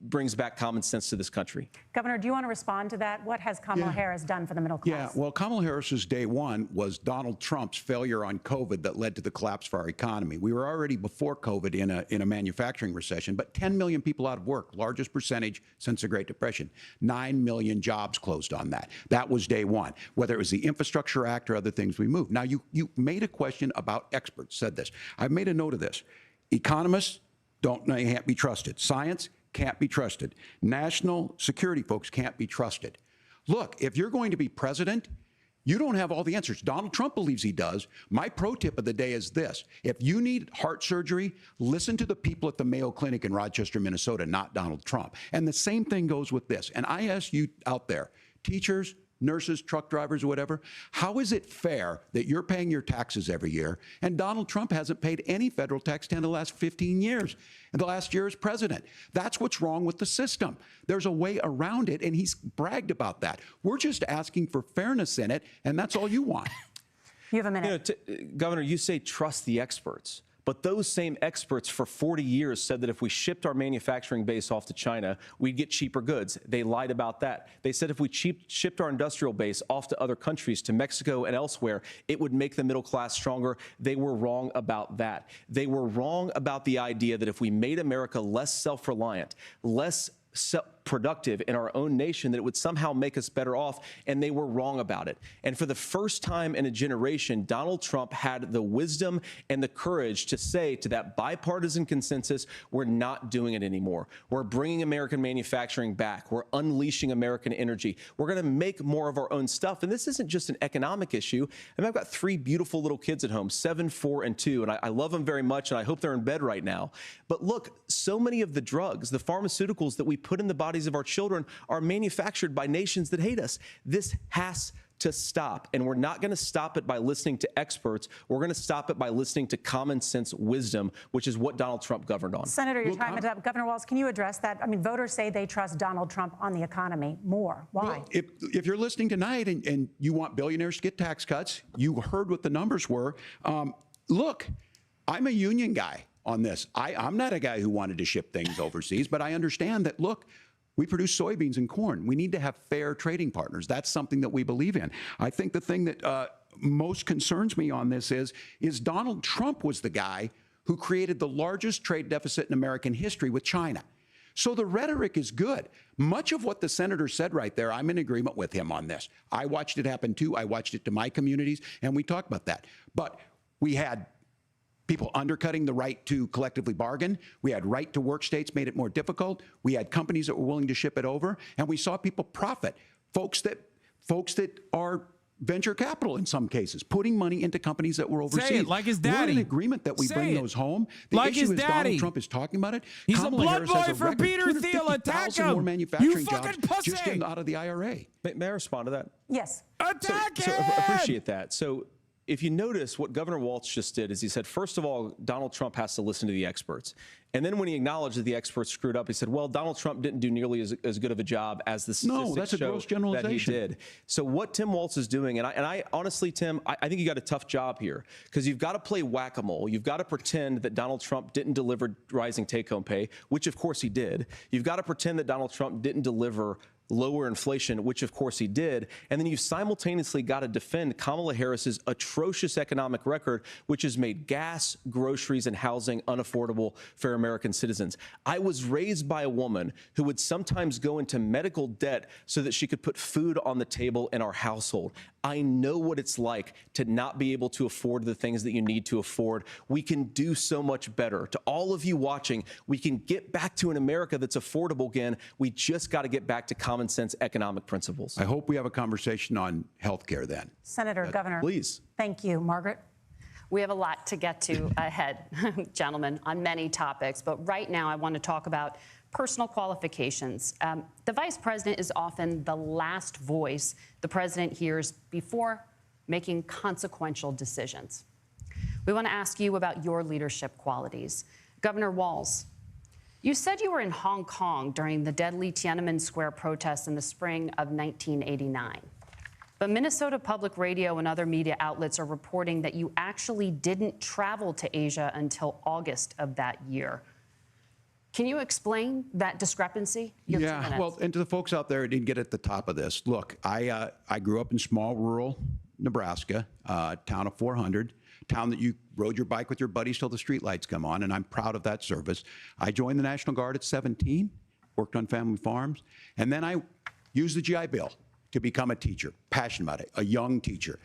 brings back common sense to this country. Governor, do you want to respond to that? What has Kamala Harris done for the middle class? Yeah, well, Kamala Harris's day one was Donald Trump's failure on COVID that led to the collapse of our economy. We were already before COVID in a manufacturing recession, but 10 million people out of work, largest percentage since the Great Depression. 9 million jobs closed on that. That was day one. Whether it was the Infrastructure Act or other things we moved. Now, you made a question about experts, said this. I've made a note of this. Economists can't be trusted. Science can't be trusted. National security folks can't be trusted. Look, if you're going to be president, you don't have all the answers. Donald Trump believes he does. My pro tip of the day is this. If you need heart surgery, listen to the people at the Mayo Clinic in Rochester, Minnesota, not Donald Trump. And the same thing goes with this. And I ask you out there, teachers, nurses, truck drivers, or whatever. How is it fair that you're paying your taxes every year and Donald Trump hasn't paid any federal tax in the last 15 years, and the last year as president? That's what's wrong with the system. There's a way around it, and he's bragged about that. We're just asking for fairness in it, and that's all you want. You have a minute. Governor, you say trust the experts. But those same experts for 40 years said that if we shipped our manufacturing base off to China, we'd get cheaper goods. They lied about that. They said if we shipped our industrial base off to other countries, to Mexico and elsewhere, it would make the middle class stronger. They were wrong about that. They were wrong about the idea that if we made America less self-reliant, less productive in our own nation, that it would somehow make us better off, and they were wrong about it. And for the first time in a generation, Donald Trump had the wisdom and the courage to say to that bipartisan consensus, we're not doing it anymore. We're bringing American manufacturing back. We're unleashing American energy. We're going to make more of our own stuff. And this isn't just an economic issue. I mean, I've got 3 beautiful little kids at home, 7, 4, and 2, and I love them very much, and I hope they're in bed right now. But look, so many of the drugs, the pharmaceuticals that we put in the bodies of our children are manufactured by nations that hate us. This has to stop, and we're not going to stop it by listening to experts. We're going to stop it by listening to common sense wisdom, which is what Donald Trump governed on. Senator, your time is up. Governor Walz, can you address that? I mean, voters say they trust Donald Trump on the economy more. Why? Well, if you're listening tonight and you want billionaires to get tax cuts, you heard what the numbers were. Look, I'm a union guy on this. I'm not a guy who wanted to ship things overseas, but I understand that, look, we produce soybeans and corn. We need to have fair trading partners. That's something that we believe in. I think the thing that most concerns me on this is Donald Trump was the guy who created the largest trade deficit in American history with China. So the rhetoric is good. Much of what the senator said right there, I'm in agreement with him on this. I watched it happen too. I watched it to my communities, and we talked about that. But we had people undercutting the right to collectively bargain. We had right to work states made it more difficult. We had companies that were willing to ship it over, and we saw people profit. Folks that are venture capital in some cases, putting money into companies that were overseas. Say it like his daddy. We're in agreement that we bring those home. The like issue his is daddy. Donald Trump is talking about it. He's Kamala a blood Harris boy has a for record, Peter Thiel. Attack 250,000 him. more manufacturing You fucking jobs pussy. just out of the IRA. May I respond to that? Yes. Attack So him! appreciate that. So if you notice, what Governor Walz just did is he said, first of all, Donald Trump has to listen to the experts. And then when he acknowledged that the experts screwed up, he said, well, Donald Trump didn't do nearly as good of a job as the statistics that's a show gross generalization. that he did. So what Tim Walz is doing, and I honestly, Tim, I think you got a tough job here, because you've got to play whack-a-mole. You've got to pretend that Donald Trump didn't deliver rising take-home pay, which of course he did. You've got to pretend that Donald Trump didn't deliver lower inflation, which of course he did. And then you simultaneously got to defend Kamala Harris's atrocious economic record, which has made gas, groceries, and housing unaffordable for American citizens. I was raised by a woman who would sometimes go into medical debt so that she could put food on the table in our household. I know what it's like to not be able to afford the things that you need to afford. We can do so much better. To all of you watching, we can get back to an America that's affordable again. We just got to get back to common sense economic principles. I hope we have a conversation on health care then. Senator, Governor. Please. Thank you. Margaret? We have a lot to get to ahead, gentlemen, on many topics. But right now, I want to talk about personal qualifications. The vice president is often the last voice the president hears before making consequential decisions. We want to ask you about your leadership qualities. Governor Walz, you said you were in Hong Kong during the deadly Tiananmen Square protests in the spring of 1989. But Minnesota Public Radio and other media outlets are reporting that you actually didn't travel to Asia until August of that year. Can you explain that discrepancy? Yeah, well, and to the folks out there who didn't get at the top of this, look, I grew up in small rural Nebraska, town of 400, town that you rode your bike with your buddies till the streetlights come on, and I'm proud of that service. I joined the National Guard at 17, worked on family farms, and then I used the GI Bill to become a teacher, passionate about it, a young teacher.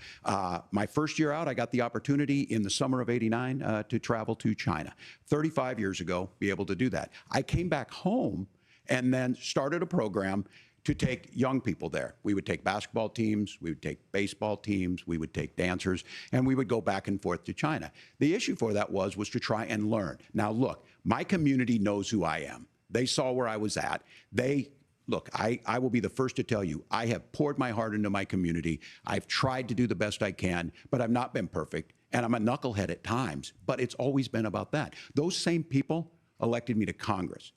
My first year out, I got the opportunity in the summer of '89 to travel to China. 35 years ago, be able to do that. I came back home and then started a program to take young people there. We would take basketball teams, we would take baseball teams, we would take dancers, and we would go back and forth to China. The issue for that was to try and learn. Now look, my community knows who I am. They saw where I was at. They look, I will be the first to tell you, I have poured my heart into my community. I've tried to do the best I can, but I've not been perfect. And I'm a knucklehead at times, but it's always been about that. Those same people elected me to Congress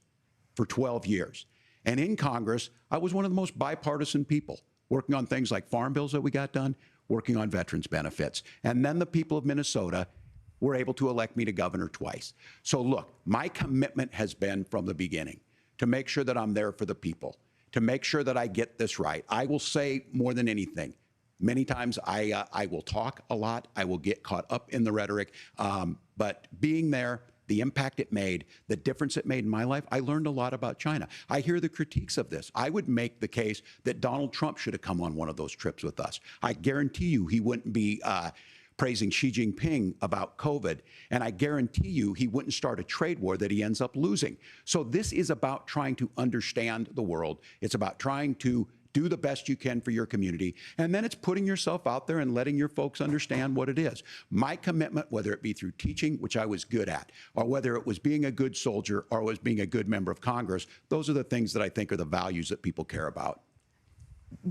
for 12 years. And in Congress, I was one of the most bipartisan people, working on things like farm bills that we got done, working on veterans benefits. And then the people of Minnesota were able to elect me to governor twice. So look, my commitment has been from the beginning to make sure that I'm there for the people, to make sure that I get this right. I will say more than anything, many times I will talk a lot. I will get caught up in the rhetoric. But being there, the impact it made, the difference it made in my life, I learned a lot about China. I hear the critiques of this. I would make the case that Donald Trump should have come on one of those trips with us. I guarantee you he wouldn't be praising Xi Jinping about COVID. And I guarantee you he wouldn't start a trade war that he ends up losing. So this is about trying to understand the world. It's about trying to do the best you can for your community. And then it's putting yourself out there and letting your folks understand what it is. My commitment, whether it be through teaching, which I was good at, or whether it was being a good soldier or was being a good member of Congress, those are the things that I think are the values that people care about.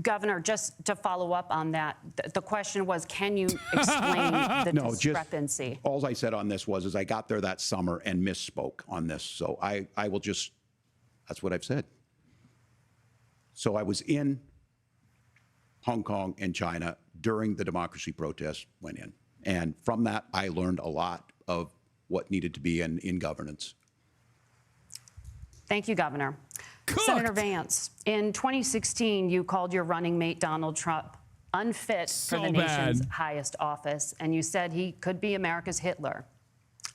Governor, just to follow up on that, the question was, can you explain the discrepancy? All I said on this was I got there that summer and misspoke on this. So I will just, that's what I've said. So I was in Hong Kong and China during the democracy protests went in. And from that, I learned a lot of what needed to be in governance. Thank you, Governor. Cooked. Senator Vance, in 2016, you called your running mate, Donald Trump, unfit for the nation's highest office, and you said he could be America's Hitler.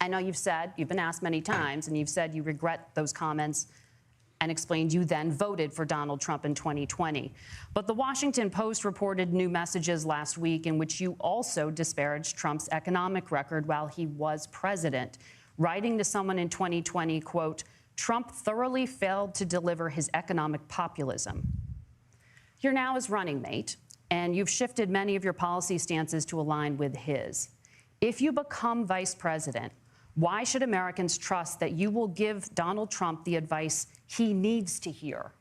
I know you've been asked many times, and you've said you regret those comments and explained you then voted for Donald Trump in 2020. But the Washington Post reported new messages last week in which you also disparaged Trump's economic record while he was president, writing to someone in 2020, quote, Trump thoroughly failed to deliver his economic populism. You're now his running mate, and you've shifted many of your policy stances to align with his. If you become vice president, why should Americans trust that you will give Donald Trump the advice he needs to hear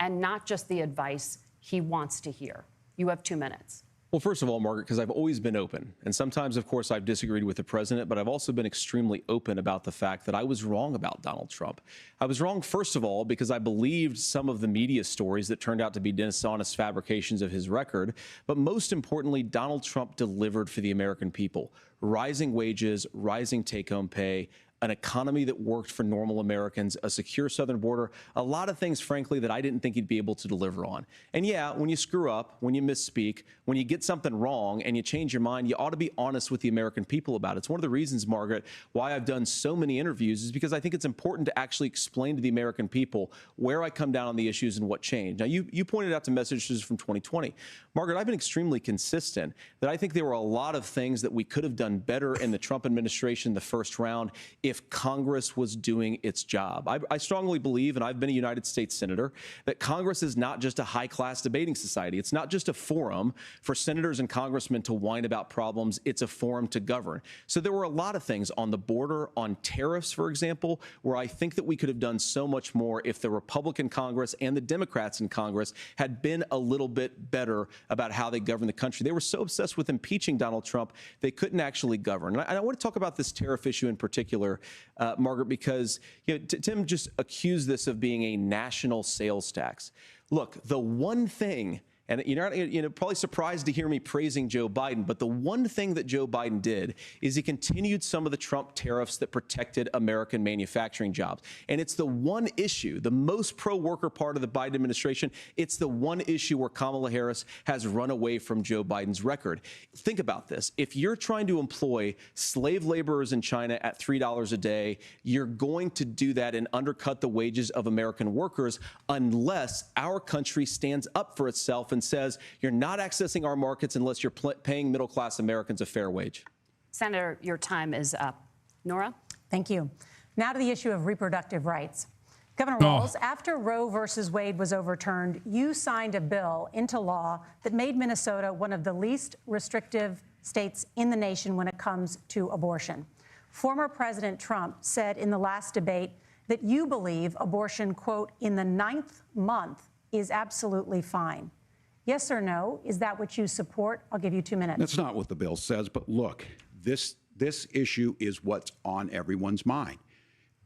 and not just the advice he wants to hear? You have 2 minutes. Well, first of all, Margaret, because I've always been open. And sometimes, of course, I've disagreed with the president, but I've also been extremely open about the fact that I was wrong about Donald Trump. I was wrong, first of all, because I believed some of the media stories that turned out to be dishonest fabrications of his record. But most importantly, Donald Trump delivered for the American people. Rising wages, rising take-home pay, an economy that worked for normal Americans, a secure southern border, a lot of things, frankly, that I didn't think he'd be able to deliver on. And yeah, when you screw up, when you misspeak, when you get something wrong and you change your mind, you ought to be honest with the American people about it. It's one of the reasons, Margaret, why I've done so many interviews is because I think it's important to actually explain to the American people where I come down on the issues and what changed. Now, you pointed out some messages from 2020. Margaret, I've been extremely consistent that I think there were a lot of things that we could have done better in the Trump administration the first round if Congress was doing its job. I strongly believe, and I've been a United States Senator, that Congress is not just a high-class debating society. It's not just a forum for senators and congressmen to whine about problems. It's a forum to govern. So there were a lot of things on the border, on tariffs, for example, where I think that we could have done so much more if the Republican Congress and the Democrats in Congress had been a little bit better about how they govern the country. They were so obsessed with impeaching Donald Trump, they couldn't actually govern. And I want to talk about this tariff issue in particular, Margaret, because Tim just accused this of being a national sales tax. Look, the one thing, and you're probably surprised to hear me praising Joe Biden, but the one thing that Joe Biden did is he continued some of the Trump tariffs that protected American manufacturing jobs. And it's the one issue, the most pro-worker part of the Biden administration, it's the one issue where Kamala Harris has run away from Joe Biden's record. Think about this. If you're trying to employ slave laborers in China at $3 a day, you're going to do that and undercut the wages of American workers unless our country stands up for itself and says you're not accessing our markets unless you're paying middle-class Americans a fair wage. Senator, your time is up. Nora? Thank you. Now to the issue of reproductive rights. Governor Walz, after Roe versus Wade was overturned, you signed a bill into law that made Minnesota one of the least restrictive states in the nation when it comes to abortion. Former President Trump said in the last debate that you believe abortion, quote, in the 9th month is absolutely fine. Yes or no? Is that what you support? I'll give you 2 minutes. That's not what the bill says, but look, this issue is what's on everyone's mind.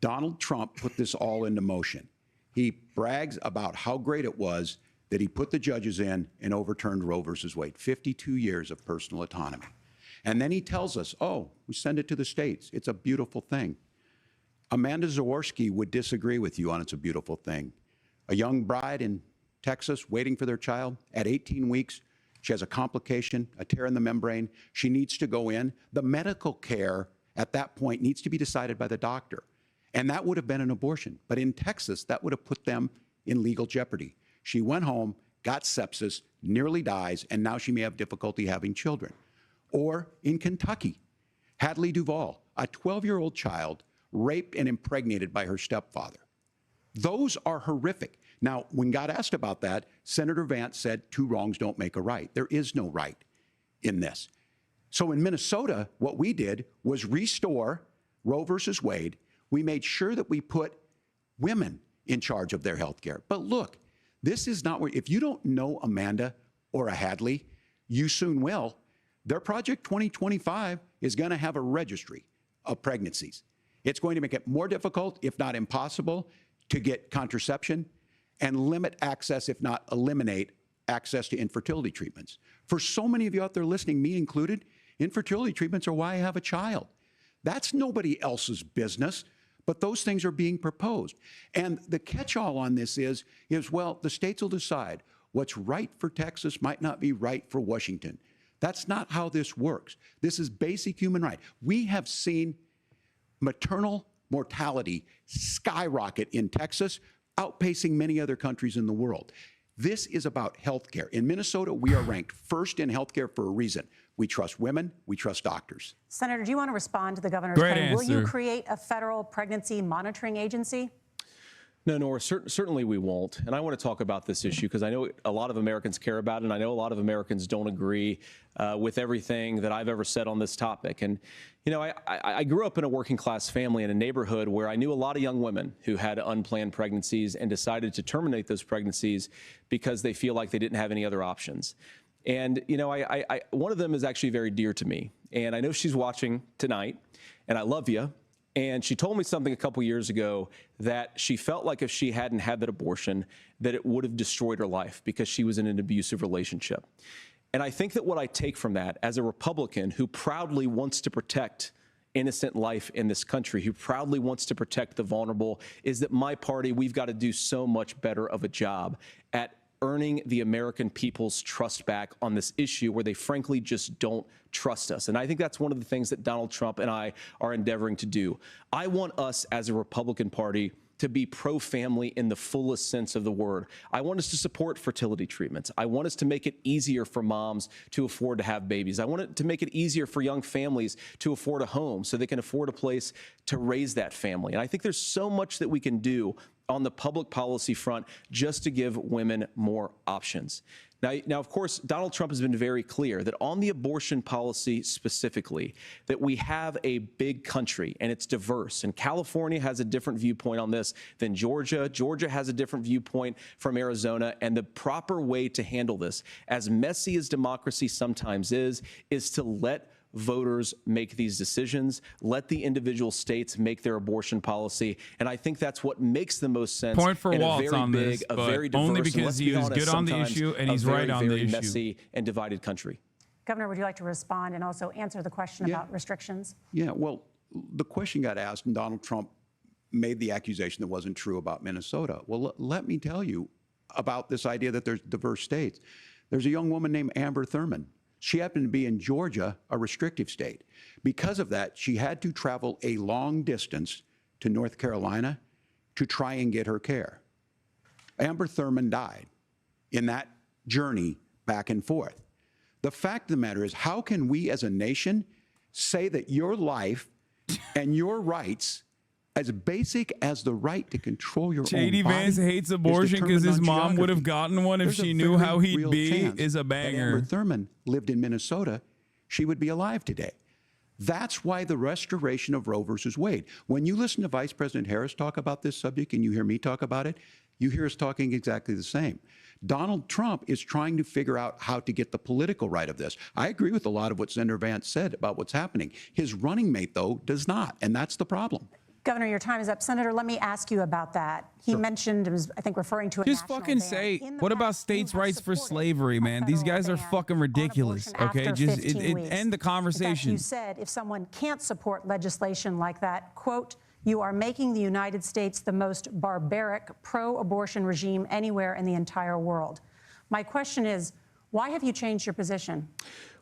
Donald Trump put this all into motion. He brags about how great it was that he put the judges in and overturned Roe versus Wade, 52 years of personal autonomy. And then he tells us, oh, we send it to the states. It's a beautiful thing. Amanda Zaworski would disagree with you on it's a beautiful thing. A young bride in Texas waiting for their child at 18 weeks. She has a complication, a tear in the membrane. She needs to go in. The medical care at that point needs to be decided by the doctor. And that would have been an abortion. But in Texas, that would have put them in legal jeopardy. She went home, got sepsis, nearly dies, and now she may have difficulty having children. Or in Kentucky, Hadley Duvall, a 12-year-old child raped and impregnated by her stepfather. Those are horrific. Now, when God asked about that, Senator Vance said, 2 wrongs don't make a right. There is no right in this. So in Minnesota, what we did was restore Roe versus Wade. We made sure that we put women in charge of their health care. But look, this is not where, if you don't know Amanda or a Hadley, you soon will. Their Project 2025 is going to have a registry of pregnancies. It's going to make it more difficult, if not impossible, to get contraception and limit access, if not eliminate access to infertility treatments. For so many of you out there listening, me included, infertility treatments are why I have a child. That's nobody else's business, but those things are being proposed. And the catch-all on this is, well, the states will decide what's right for Texas might not be right for Washington. That's not how this works. This is basic human right. We have seen maternal mortality skyrocket in Texas, outpacing many other countries in the world. This is about health care. In Minnesota, we are ranked first in health care for a reason. We trust women. We trust doctors. Senator, do you want to respond to the governor's claim? Will you create a federal pregnancy monitoring agency? No, Nora, certainly we won't. And I want to talk about this issue because I know a lot of Americans care about it, and I know a lot of Americans don't agree with everything that I've ever said on this topic. And, you know, I grew up in a working class family in a neighborhood where I knew a lot of young women who had unplanned pregnancies and decided to terminate those pregnancies because they feel like they didn't have any other options. And, you know, one of them is actually very dear to me. And I know she's watching tonight, and I love you. And she told me something a couple years ago that she felt like if she hadn't had that abortion, that it would have destroyed her life because she was in an abusive relationship. And I think that what I take from that as a Republican who proudly wants to protect innocent life in this country, who proudly wants to protect the vulnerable, is that my party, we've got to do so much better of a job at earning the American people's trust back on this issue where they frankly just don't trust us. And I think that's one of the things that Donald Trump and I are endeavoring to do. I want us as a Republican Party to be pro-family in the fullest sense of the word. I want us to support fertility treatments. I want us to make it easier for moms to afford to have babies. I want it to make it easier for young families to afford a home so they can afford a place to raise that family. And I think there's so much that we can do on the public policy front just to give women more options. Now, of course, Donald Trump has been very clear that on the abortion policy specifically, that we have a big country and it's diverse. And California has a different viewpoint on this than Georgia. Georgia has a different viewpoint from Arizona. And the proper way to handle this, as messy as democracy sometimes is to let voters make these decisions, let the individual states make their abortion policy, and I think that's what makes the most sense. Point for in Walz a very on big, this, a but very diverse, only because he is good on the issue and he's right on the issue. Messy and divided country. Governor, would you like to respond and also answer the question about restrictions? Yeah, well, the question got asked, and Donald Trump made the accusation that wasn't true about Minnesota. Well, let me tell you about this idea that there's diverse states. There's a young woman named Amber Thurman. She happened to be in Georgia, a restrictive state. Because of that, she had to travel a long distance to North Carolina to try and get her care. Amber Thurman died in that journey back and forth. The fact of the matter is, how can we as a nation say that your life and your rights, as basic as the right to control your own body, J.D. Vance hates abortion because his mom would have gotten one if she knew how he'd be, is a banger. Amber Thurman lived in Minnesota, she would be alive today. That's why the restoration of Roe versus Wade. When you listen to Vice President Harris talk about this subject and you hear me talk about it, you hear us talking exactly the same. Donald Trump is trying to figure out how to get the political right of this. I agree with a lot of what Senator Vance said about what's happening. His running mate, though, does not, and that's the problem. Governor, your time is up. Senator, let me ask you about that. He mentioned, was, I think, referring to a Just national fucking ban. say, In the what about past, states' you have rights for supported slavery, a man? These federal guys are ban fucking on ridiculous, abortion okay? after Just 15 weeks. end the conversation. In fact, you said if someone can't support legislation like that, quote, you are making the United States the most barbaric pro-abortion regime anywhere in the entire world. My question is, why have you changed your position?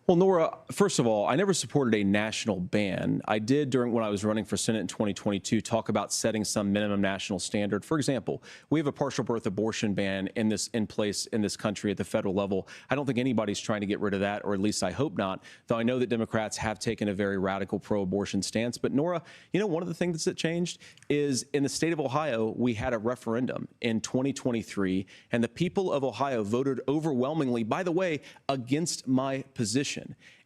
Well, Nora, first of all, I never supported a national ban. I did when I was running for Senate in 2022 talk about setting some minimum national standard. For example, we have a partial birth abortion ban in place in this country at the federal level. I don't think anybody's trying to get rid of that, or at least I hope not, though I know that Democrats have taken a very radical pro-abortion stance. But Nora, you know, one of the things that changed is in the state of Ohio, we had a referendum in 2023, and the people of Ohio voted overwhelmingly, by the way, against my position.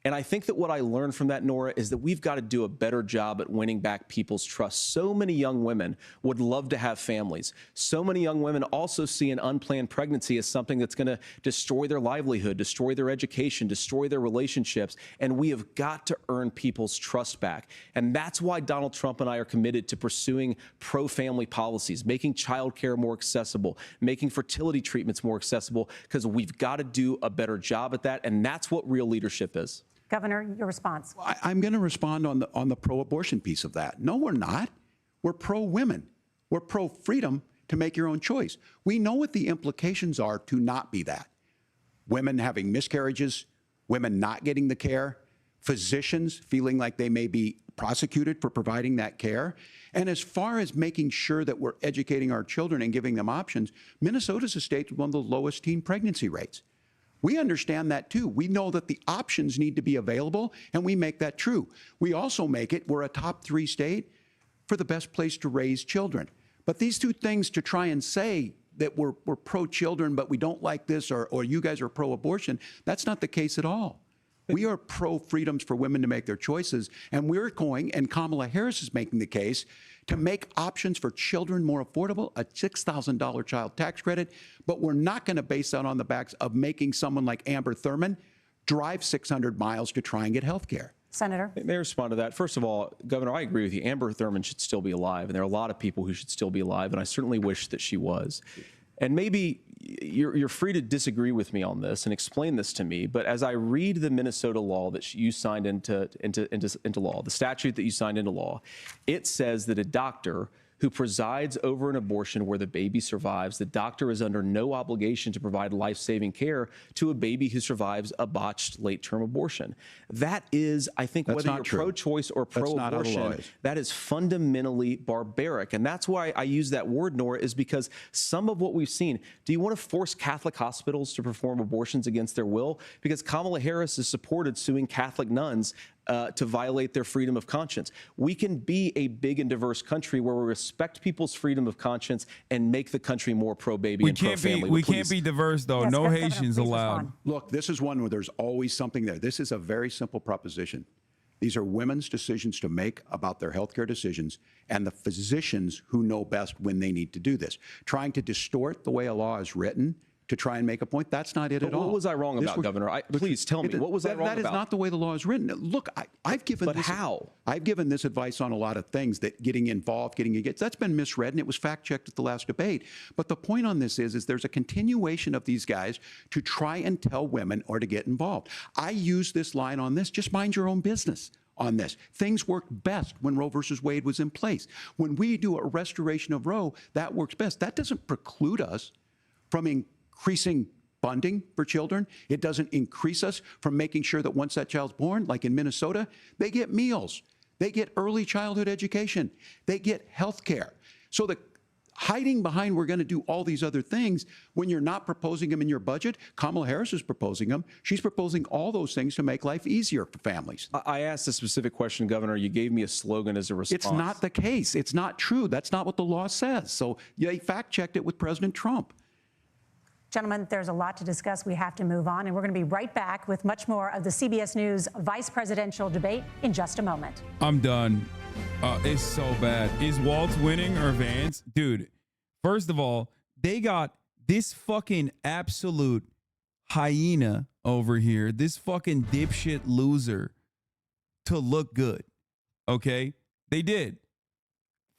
And I think that what I learned from that, Nora, is that we've got to do a better job at winning back people's trust. So many young women would love to have families. So many young women also see an unplanned pregnancy as something that's going to destroy their livelihood, destroy their education, destroy their relationships. And we have got to earn people's trust back. And that's why Donald Trump and I are committed to pursuing pro-family policies, making childcare more accessible, making fertility treatments more accessible, because we've got to do a better job at that. And that's what real leadership is. Governor, your response. I'm going to respond on the pro-abortion piece of that. No, we're not. We're pro-women. We're pro-freedom to make your own choice. We know what the implications are to not be that. Women having miscarriages, women not getting the care, physicians feeling like they may be prosecuted for providing that care. And as far as making sure that we're educating our children and giving them options, Minnesota's a state with one of the lowest teen pregnancy rates. We understand that too. We know that the options need to be available, and we make that true. We also make it, we're a top 3 state for the best place to raise children. But these two things, to try and say that we're pro-children, but we don't like this, or you guys are pro-abortion, that's not the case at all. We are pro-freedoms for women to make their choices, and we're going, and Kamala Harris is making the case, to make options for children more affordable, a $6,000 child tax credit, but we're not going to base that on the backs of making someone like Amber Thurman drive 600 miles to try and get health care. Senator. May I respond to that? First of all, Governor, I agree with you. Amber Thurman should still be alive, and there are a lot of people who should still be alive, and I certainly wish that she was. And maybe you're free to disagree with me on this and explain this to me, but as I read the Minnesota law that you signed into law, the statute that you signed into law, it says that a doctor who presides over an abortion where the baby survives, the doctor is under no obligation to provide life-saving care to a baby who survives a botched late-term abortion. That is, I think, whether you're pro-choice or pro-abortion, that is fundamentally barbaric. And that's why I use that word, Nora, is because some of what we've seen, do you want to force Catholic hospitals to perform abortions against their will? Because Kamala Harris has supported suing Catholic nuns to violate their freedom of conscience. We can be a big and diverse country where we respect people's freedom of conscience and make the country more pro-baby and pro-family. We can't be diverse, though. Yes, no Haitians allowed. Look, this is one where there's always something there. This is a very simple proposition. These are women's decisions to make about their healthcare decisions, and the physicians who know best when they need to do this. Trying to distort the way a law is written to try and make a point, that's not it at all. What was I wrong about, Governor? Please tell me, what was I wrong about? That is not the way the law is written. Look, I've given But how? I've given this advice on a lot of things, that getting involved, getting engaged, that's been misread, and it was fact-checked at the last debate. But the point on this is there's a continuation of these guys to try and tell women or to get involved. I use this line on this, just mind your own business on this. Things worked best when Roe versus Wade was in place. When we do a restoration of Roe, that works best. That doesn't preclude us from increasing funding for children. It doesn't increase us from making sure that once that child's born, like in Minnesota, they get meals, they get early childhood education, they get health care. So the hiding behind we're going to do all these other things when you're not proposing them in your budget, Kamala Harris is proposing them. She's proposing all those things to make life easier for families. I asked a specific question, Governor. You gave me a slogan as a response. It's not the case. It's not true. That's not what the law says. So they fact-checked it with President Trump. Gentlemen, there's a lot to discuss. We have to move on, and we're going to be right back with much more of the CBS News vice presidential debate in just a moment. I'm done. It's so bad. Is Walz winning or Vance? Dude, first of all, they got this fucking absolute hyena over here, this fucking dipshit loser, to look good. Okay? They did.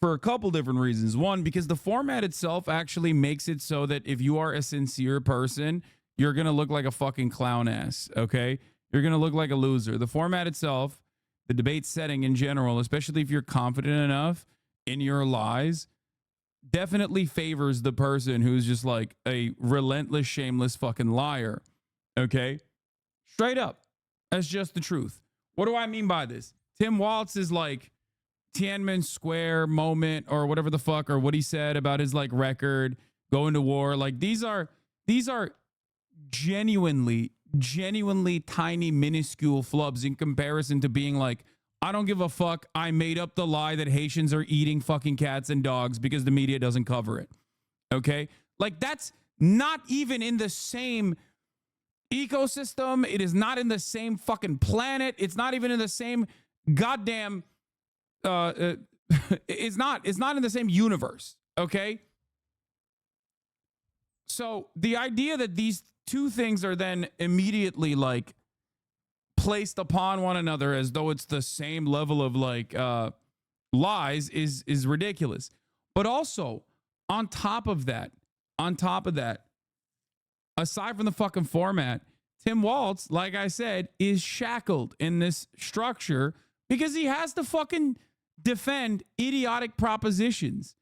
For a couple different reasons. One, because the format itself actually makes it so that if you are a sincere person, you're going to look like a fucking clown ass. Okay? You're going to look like a loser. The format itself, the debate setting in general, especially if you're confident enough in your lies, definitely favors the person who's just like a relentless, shameless fucking liar. Okay? Straight up. That's just the truth. What do I mean by this? Tim Walz is like Tiananmen Square moment or whatever the fuck, or what he said about his like record going to war. Like these are genuinely tiny, minuscule flubs in comparison to being like, I don't give a fuck. I made up the lie that Haitians are eating fucking cats and dogs because the media doesn't cover it. Okay? Like that's not even in the same ecosystem. It is not in the same fucking planet. It's not even in the same goddamn it's not in the same universe. Okay? So the idea that these two things are then immediately like placed upon one another as though it's the same level of like lies is ridiculous. But also on top of that, aside from the fucking format, Tim Walz, like I said, is shackled in this structure because he has to fucking defend idiotic propositions.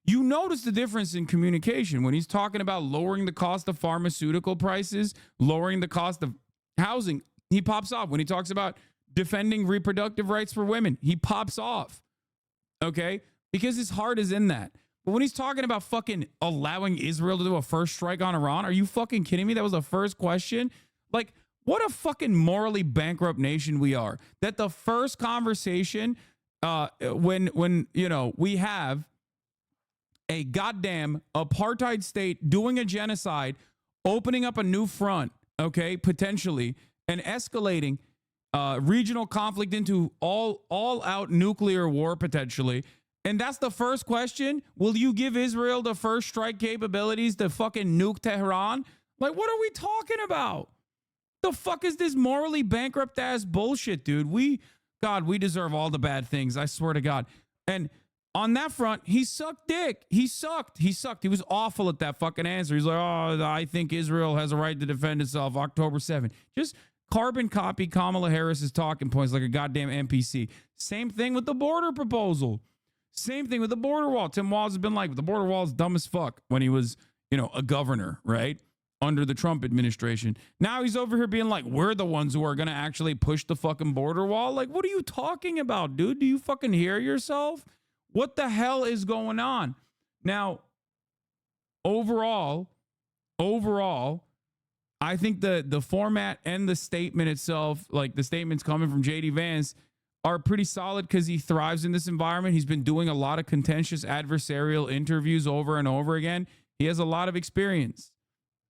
You notice the difference in communication when he's talking about lowering the cost of pharmaceutical prices, lowering the cost of housing. He pops off. When he talks about defending reproductive rights for women, he pops off. Okay? Because his heart is in that. But when he's talking about fucking allowing Israel to do a first strike on Iran, are you fucking kidding me? That was the first question. Like, what a fucking morally bankrupt nation we are. That the first conversation, when you know, we have a goddamn apartheid state doing a genocide, opening up a new front, okay, potentially, and escalating regional conflict into all-out nuclear war, potentially. And that's the first question. Will you give Israel the first strike capabilities to fucking nuke Tehran? Like, what are we talking about? The fuck is this morally bankrupt ass bullshit, dude? We deserve all the bad things. I swear to God. And on that front, he sucked dick. He sucked. He was awful at that fucking answer. He's like, oh, I think Israel has a right to defend itself October 7th. Just carbon copy Kamala Harris's talking points like a goddamn NPC. Same thing with the border proposal. Same thing with the border wall. Tim Walz has been like, the border wall is dumb as fuck when he was, you know, a governor, right? Under the Trump administration. Now he's over here being like, we're the ones who are going to actually push the fucking border wall. Like, what are you talking about, dude? Do you fucking hear yourself? What the hell is going on? Now, overall, I think the format and the statement itself, like the statements coming from JD Vance, are pretty solid because he thrives in this environment. He's been doing a lot of contentious adversarial interviews over and over again. He has a lot of experience.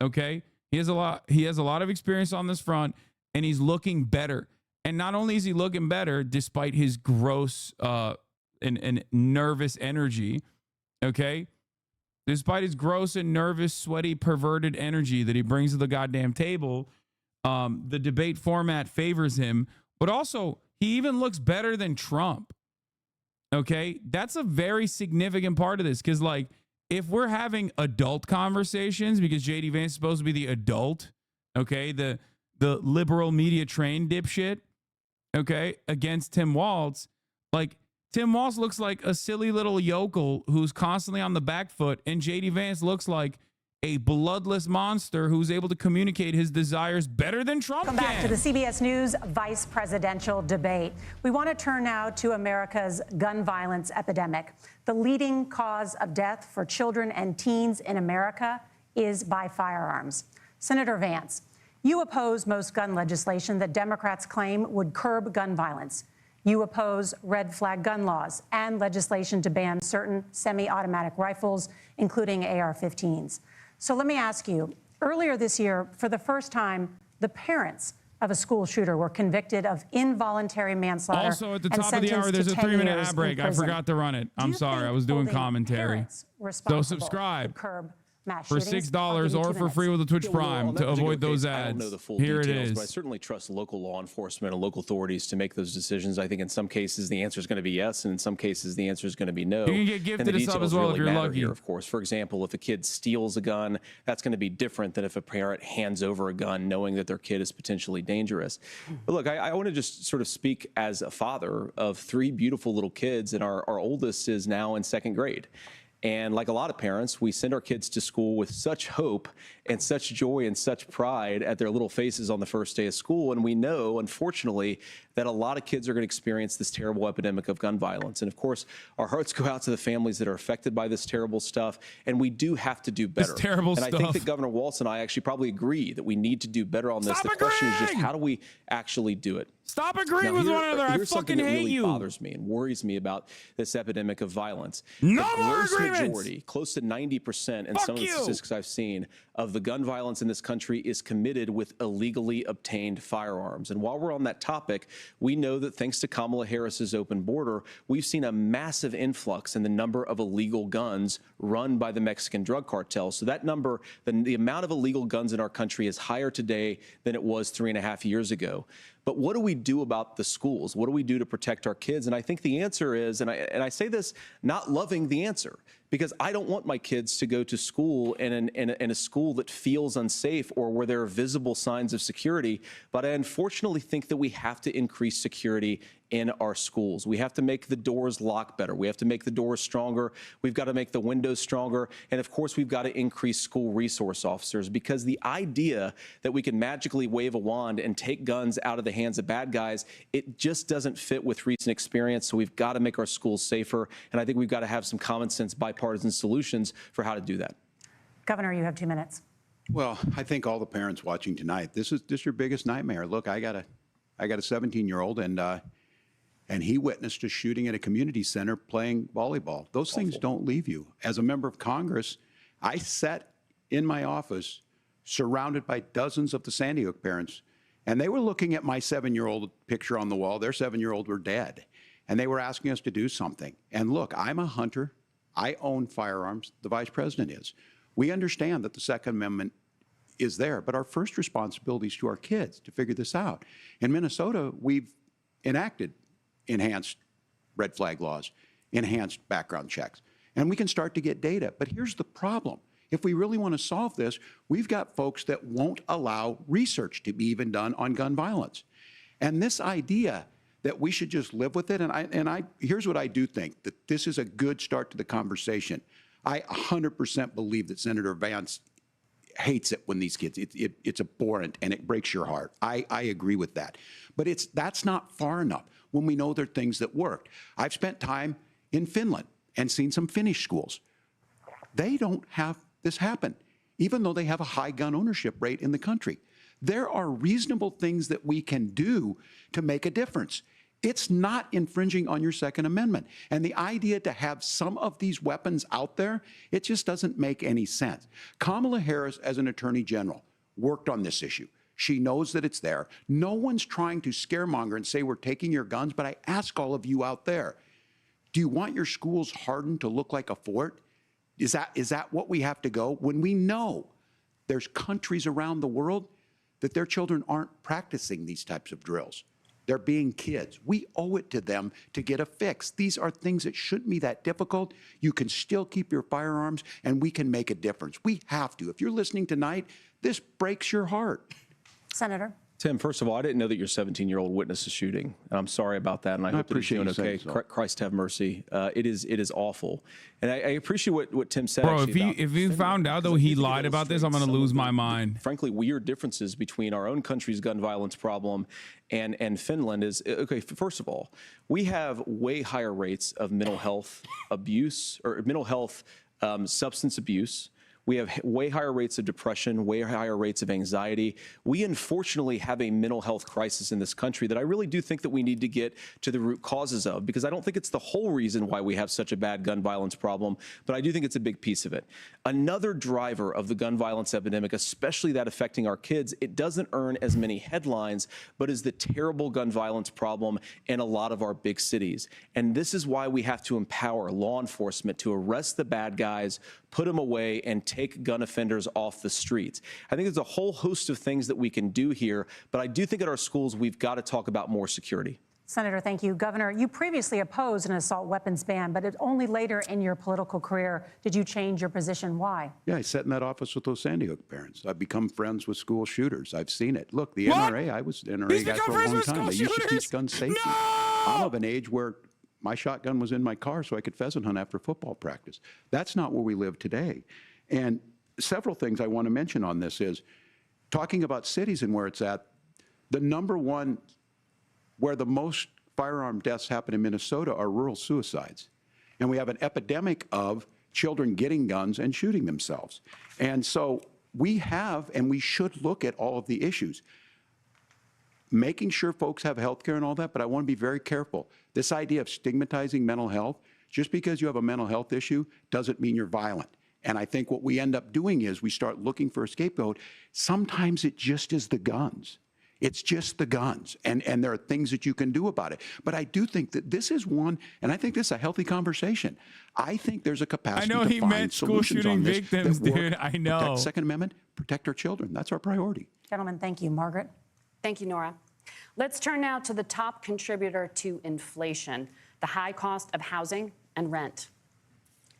Okay? He has a lot of experience on this front, and he's looking better. And not only is he looking better despite his gross and nervous energy, okay? Despite his gross and nervous, sweaty, perverted energy that he brings to the goddamn table, the debate format favors him. But also, he even looks better than Trump. Okay? That's a very significant part of this because, like, if we're having adult conversations, because JD Vance is supposed to be the adult, okay, the liberal media trained dipshit, okay, against Tim Walz, like, Tim Walz looks like a silly little yokel who's constantly on the back foot, and JD Vance looks like a bloodless monster who's able to communicate his desires better than Trump can. Back to the CBS News vice presidential debate. We want to turn now to America's gun violence epidemic. The leading cause of death for children and teens in America is by firearms. Senator Vance, you oppose most gun legislation that Democrats claim would curb gun violence. You oppose red flag gun laws and legislation to ban certain semi-automatic rifles, including AR-15s. So let me ask you, earlier this year, for the first time, the parents of a school shooter were convicted of involuntary manslaughter. Also, at the top of the hour, there's a 3-minute ad break. I forgot to run it. I'm sorry. I was doing commentary. So subscribe. Curb Mass for shootings. $6 or for free with a Twitch Yeah, well, Prime on to that avoid particular those case, I don't ads. know the full Here details, it but I is. certainly trust local law enforcement and local authorities to make those decisions. I think in some cases the answer is going to be yes, and in some cases the answer is going to be no. You can get gifted a sub as well if you're lucky. Here, of course. For example, if a kid steals a gun, that's going to be different than if a parent hands over a gun knowing that their kid is potentially dangerous. But look, I want to just sort of speak as a father of 3 beautiful little kids, and our oldest is now in 2nd grade. And like a lot of parents, we send our kids to school with such hope and such joy and such pride at their little faces on the first day of school. And we know, unfortunately, that a lot of kids are going to experience this terrible epidemic of gun violence. And of course, our hearts go out to the families that are affected by this terrible stuff. And we do have to do better. This terrible and stuff. I think that Governor Walz and I actually probably agree that we need to do better on this. The question is just, how do we actually do it? Stop agreeing with one another. I fucking hate really you. Bothers me and worries me about this epidemic of violence. No the more gross agreements. majority, close to 90% in some of the statistics I've seen, of the gun violence in this country is committed with illegally obtained firearms. And while we're on that topic, we know that thanks to Kamala Harris's open border, we've seen a massive influx in the number of illegal guns run by the Mexican drug cartels. So that number, the amount of illegal guns in our country is higher today than it was 3.5 years ago. But what do we do about the schools? What do we do to protect our kids? And I think the answer is, and I say this not loving the answer, because I don't want my kids to go to school in a school that feels unsafe or where there are visible signs of security. But I unfortunately think that we have to increase security in our schools. We have to make the doors lock better. We have to make the doors stronger. We've got to make the windows stronger. And of course, we've got to increase school resource officers, because the idea that we can magically wave a wand and take guns out of the hands of bad guys, it just doesn't fit with recent experience. So we've got to make our schools safer. And I think we've got to have some common sense bipartisan solutions for how to do that. Governor, you have 2 minutes. Well, I think all the parents watching tonight, this is your biggest nightmare. Look, I got a 17-year-old, and he witnessed a shooting at a community center playing volleyball. Those things don't leave you. As a member of Congress, I sat in my office surrounded by dozens of the Sandy Hook parents, and they were looking at my 7-year-old picture on the wall. Their 7-year-old were dead, and they were asking us to do something. And look, I'm a hunter. I own firearms. The vice president is. We understand that the Second Amendment is there, but our first responsibility is to our kids to figure this out. In Minnesota, we've enacted enhanced red flag laws, enhanced background checks, and we can start to get data. But here's the problem. If we really want to solve this, we've got folks that won't allow research to be even done on gun violence. And this idea that we should just live with it, here's what I do think, that this is a good start to the conversation. I 100% believe that Senator Vance hates it when these kids, it's abhorrent and it breaks your heart. I agree with that. But that's not far enough when we know there are things that worked. I've spent time in Finland and seen some Finnish schools. They don't have this happen, even though they have a high gun ownership rate in the country. There are reasonable things that we can do to make a difference. It's not infringing on your Second Amendment. And the idea to have some of these weapons out there, it just doesn't make any sense. Kamala Harris, as an attorney general, worked on this issue. She knows that it's there. No one's trying to scaremonger and say we're taking your guns, but I ask all of you out there, do you want your schools hardened to look like a fort? Is that what we have to go? When we know there's countries around the world that their children aren't practicing these types of drills. They're being kids. We owe it to them to get a fix. These are things that shouldn't be that difficult. You can still keep your firearms, and we can make a difference. We have to. If you're listening tonight, this breaks your heart. Senator. Tim, first of all, I didn't know that your 17-year-old witnessed a shooting. And I'm sorry about that, and I hope that he's doing okay. So. Christ have mercy. It is awful. And I appreciate what Tim said. Bro, if you found out, though, he lied about this, I'm going to lose my mind. Frankly, weird differences between our own country's gun violence problem and Finland is, okay, first of all, we have way higher rates of mental health abuse or mental health substance abuse. We have way higher rates of depression, way higher rates of anxiety. We unfortunately have a mental health crisis in this country that I really do think that we need to get to the root causes of, because I don't think it's the whole reason why we have such a bad gun violence problem, but I do think it's a big piece of it. Another driver of the gun violence epidemic, especially that affecting our kids, it doesn't earn as many headlines, but is the terrible gun violence problem in a lot of our big cities. And this is why we have to empower law enforcement to arrest the bad guys, put them away, and take gun offenders off the streets. I think there's a whole host of things that we can do here, but I do think at our schools we've got to talk about more security. Senator, thank you. Governor, you previously opposed an assault weapons ban, but it only later in your political career did you change your position. Why? Yeah, I sat in that office with those Sandy Hook parents. I've become friends with school shooters. I've seen it. Look, the NRA, I was NRA guy for a long time. They used to teach gun safety. No! I'm of an age where my shotgun was in my car so I could pheasant hunt after football practice. That's not where we live today. And several things I want to mention on this is talking about cities and where it's at. The number one where the most firearm deaths happen in Minnesota are rural suicides. And we have an epidemic of children getting guns and shooting themselves. And so we have, and we should look at all of the issues. Making sure folks have health care and all that, but I want to be very careful. This idea of stigmatizing mental health, just because you have a mental health issue doesn't mean you're violent. And I think what we end up doing is we start looking for a scapegoat. Sometimes it just is the guns. It's just the guns, and there are things that you can do about it. But I do think that this is one, and I think this is a healthy conversation. I think there's a capacity to find solutions on this. I know he meant school shooting victims, dude. I know. Protect Second Amendment, protect our children. That's our priority. Gentlemen, thank you. Margaret? Thank you, Nora. Let's turn now to the top contributor to inflation, the high cost of housing and rent.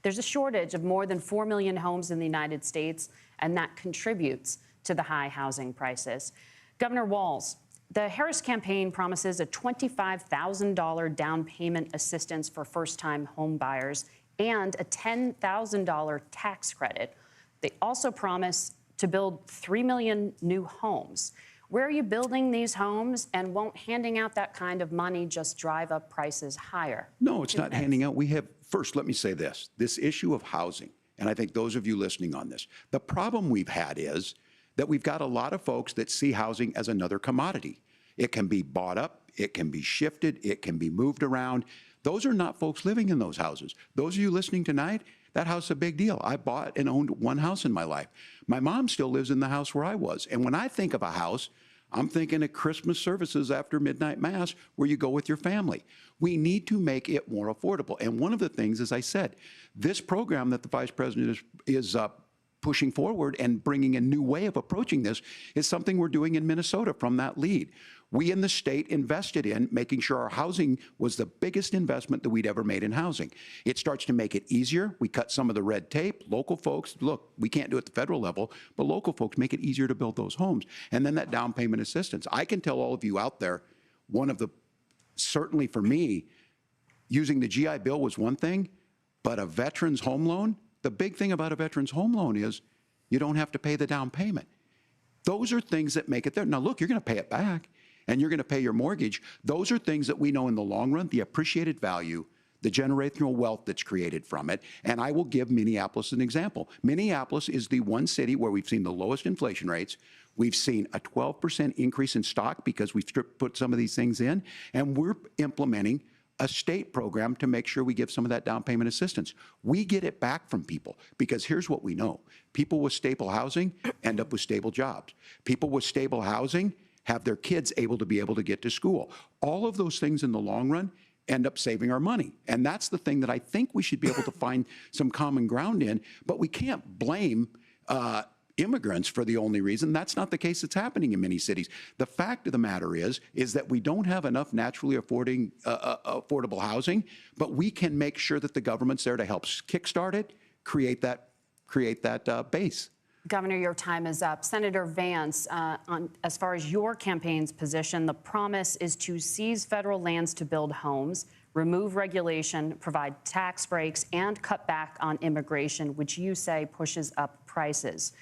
There's a shortage of more than 4 million homes in the United States, and that contributes to the high housing prices. Governor Walz, the Harris campaign promises a $25,000 down payment assistance for first-time home buyers and a $10,000 tax credit. They also promise to build 3 million new homes. Where are you building these homes, and won't handing out that kind of money just drive up prices higher? No, it's not handing out. We have, first, let me say this issue of housing, and I think those of you listening on this, the problem we've had is that we've got a lot of folks that see housing as another commodity. It can be bought up, it can be shifted, it can be moved around. Those are not folks living in those houses. Those of you listening tonight, that house is a big deal. I bought and owned one house in my life. My mom still lives in the house where I was. And when I think of a house, I'm thinking of Christmas services after midnight mass where you go with your family. We need to make it more affordable. And one of the things, as I said, this program that the Vice President is pushing forward and bringing a new way of approaching this is something we're doing in Minnesota from that lead. We in the state invested in making sure our housing was the biggest investment that we'd ever made in housing. It starts to make it easier. We cut some of the red tape. Local folks, look, we can't do it at the federal level, but local folks make it easier to build those homes. And then that down payment assistance. I can tell all of you out there, one of the, certainly for me, using the GI Bill was one thing, but a veteran's home loan, the big thing about a veteran's home loan is you don't have to pay the down payment. Those are things that make it there. Now, look, you're going to pay it back, and you're going to pay your mortgage. Those are things that we know in the long run, the appreciated value, the generational wealth that's created from it. And I will give Minneapolis an example. Minneapolis is the one city where we've seen the lowest inflation rates. We've seen a 12% increase in stock because we've put some of these things in, and we're implementing a state program to make sure we give some of that down payment assistance. We get it back from people because here's what we know. People with stable housing end up with stable jobs. People with stable housing have their kids able to get to school. All of those things in the long run end up saving our money. And that's the thing that I think we should be able to find some common ground in, but we can't blame immigrants for the only reason. That's not the case that's happening in many cities. The fact of the matter is that we don't have enough naturally affordable housing, but we can make sure that the government's there to help kickstart it, create that base. Governor, your time is up. Senator Vance, as far as your campaign's position, the promise is to seize federal lands to build homes, remove regulation, provide tax breaks, and cut back on immigration, which you say pushes up prices.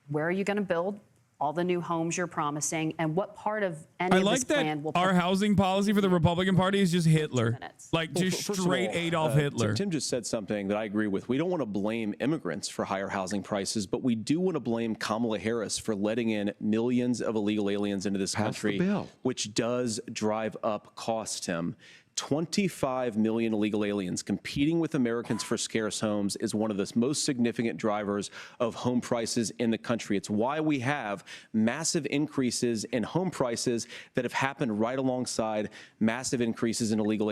Where are you going to build all the new homes you're promising, and what part of any of this plan will... Our housing policy for the Republican Party is just Hitler. Like, just straight Adolf Hitler. Tim just said something that I agree with. We don't want to blame immigrants for higher housing prices, but we do want to blame Kamala Harris for letting in millions of illegal aliens into this country, which does drive up costs, Tim. 25 million illegal aliens competing with Americans for scarce homes is one of the most significant drivers of home prices in the country. It's why we have massive increases in home prices that have happened right alongside massive increases in illegal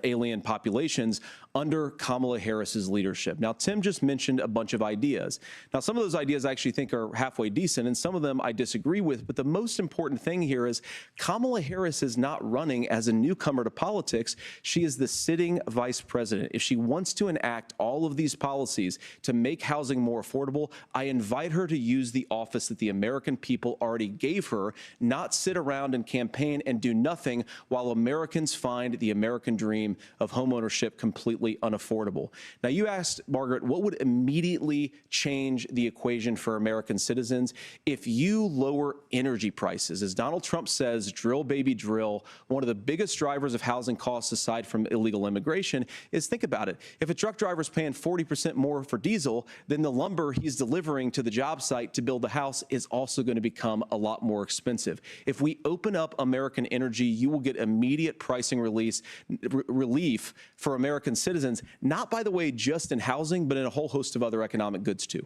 alien populations under Kamala Harris's leadership. Now, Tim just mentioned a bunch of ideas. Now, some of those ideas I actually think are halfway decent, and some of them I disagree with. But the most important thing here is Kamala Harris is not running as a newcomer to politics. She is the sitting vice president. If she wants to enact all of these policies to make housing more affordable, I invite her to use the office that the American people already gave her, not sit around and campaign and do nothing while Americans find the American dream of homeownership completely unaffordable. Now, you asked, Margaret, what would immediately change the equation for American citizens if you lower energy prices? As Donald Trump says, drill, baby, drill. One of the biggest drivers of housing costs, aside from illegal immigration, is, think about it. If a truck driver's paying 40% more for diesel, then the lumber he's delivering to the job site to build the house is also going to become a lot more expensive. If we open up American energy, you will get immediate pricing relief for American citizens, not, by the way, just in housing, but in a whole host of other economic goods, too.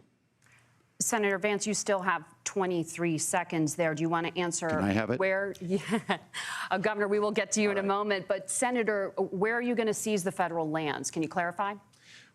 Senator Vance, you still have 23 seconds there. Do you want to answer? Can I have it? Where, yeah. Governor, we will get to you in a moment. But, Senator, where are you going to seize the federal lands? Can you clarify?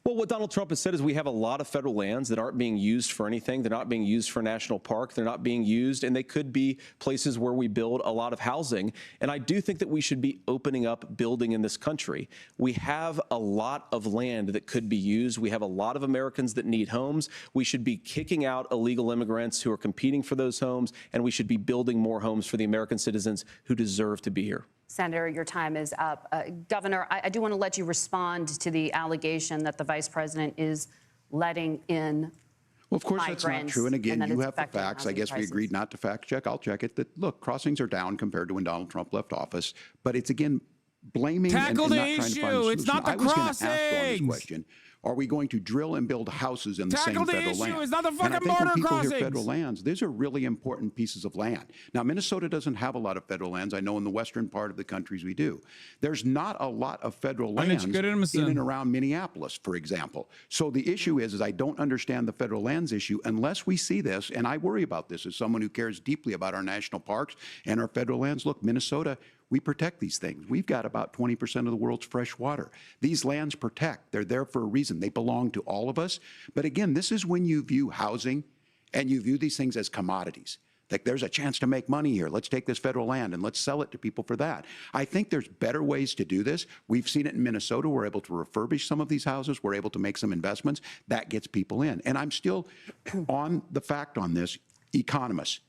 Well, what Donald Trump has said is we have a lot of federal lands that aren't being used for anything. They're not being used for a national park. They're not being used, and they could be places where we build a lot of housing. And I do think that we should be opening up building in this country. We have a lot of land that could be used. We have a lot of Americans that need homes. We should be kicking out illegal immigrants who are competing for those homes, and we should be building more homes for the American citizens who deserve to be here. Senator, your time is up. Governor, I do want to let you respond to the allegation that the vice president is letting in Well, of course, that's not true. And again, you have the facts. I guess we agreed not to fact check. I'll check it. That, look, crossings are down compared to when Donald Trump left office. But it's, again, blaming Tackle and the not trying to find a solution. It's not the I was going to ask on crossings. this question, are we going to drill and build houses in the Tackle same the federal issue. land? It's not the And fucking I think border when people crossings. hear federal lands, these are really important pieces of land. Now, Minnesota doesn't have a lot of federal lands. I know in the western part of the countries we do. There's not a lot of federal lands in and around Minneapolis, for example. So the issue is I don't understand the federal lands issue unless we see this, and I worry about this as someone who cares deeply about our national parks and our federal lands. Look, Minnesota, we protect these things. We've got about 20% of the world's fresh water. These lands protect. They're there for a reason. They belong to all of us. But again, this is when you view housing and you view these things as commodities. Like, there's a chance to make money here. Let's take this federal land and let's sell it to people for that. I think there's better ways to do this. We've seen it in Minnesota. We're able to refurbish some of these houses. We're able to make some investments. That gets people in. And I'm still on the fact on this. Economists,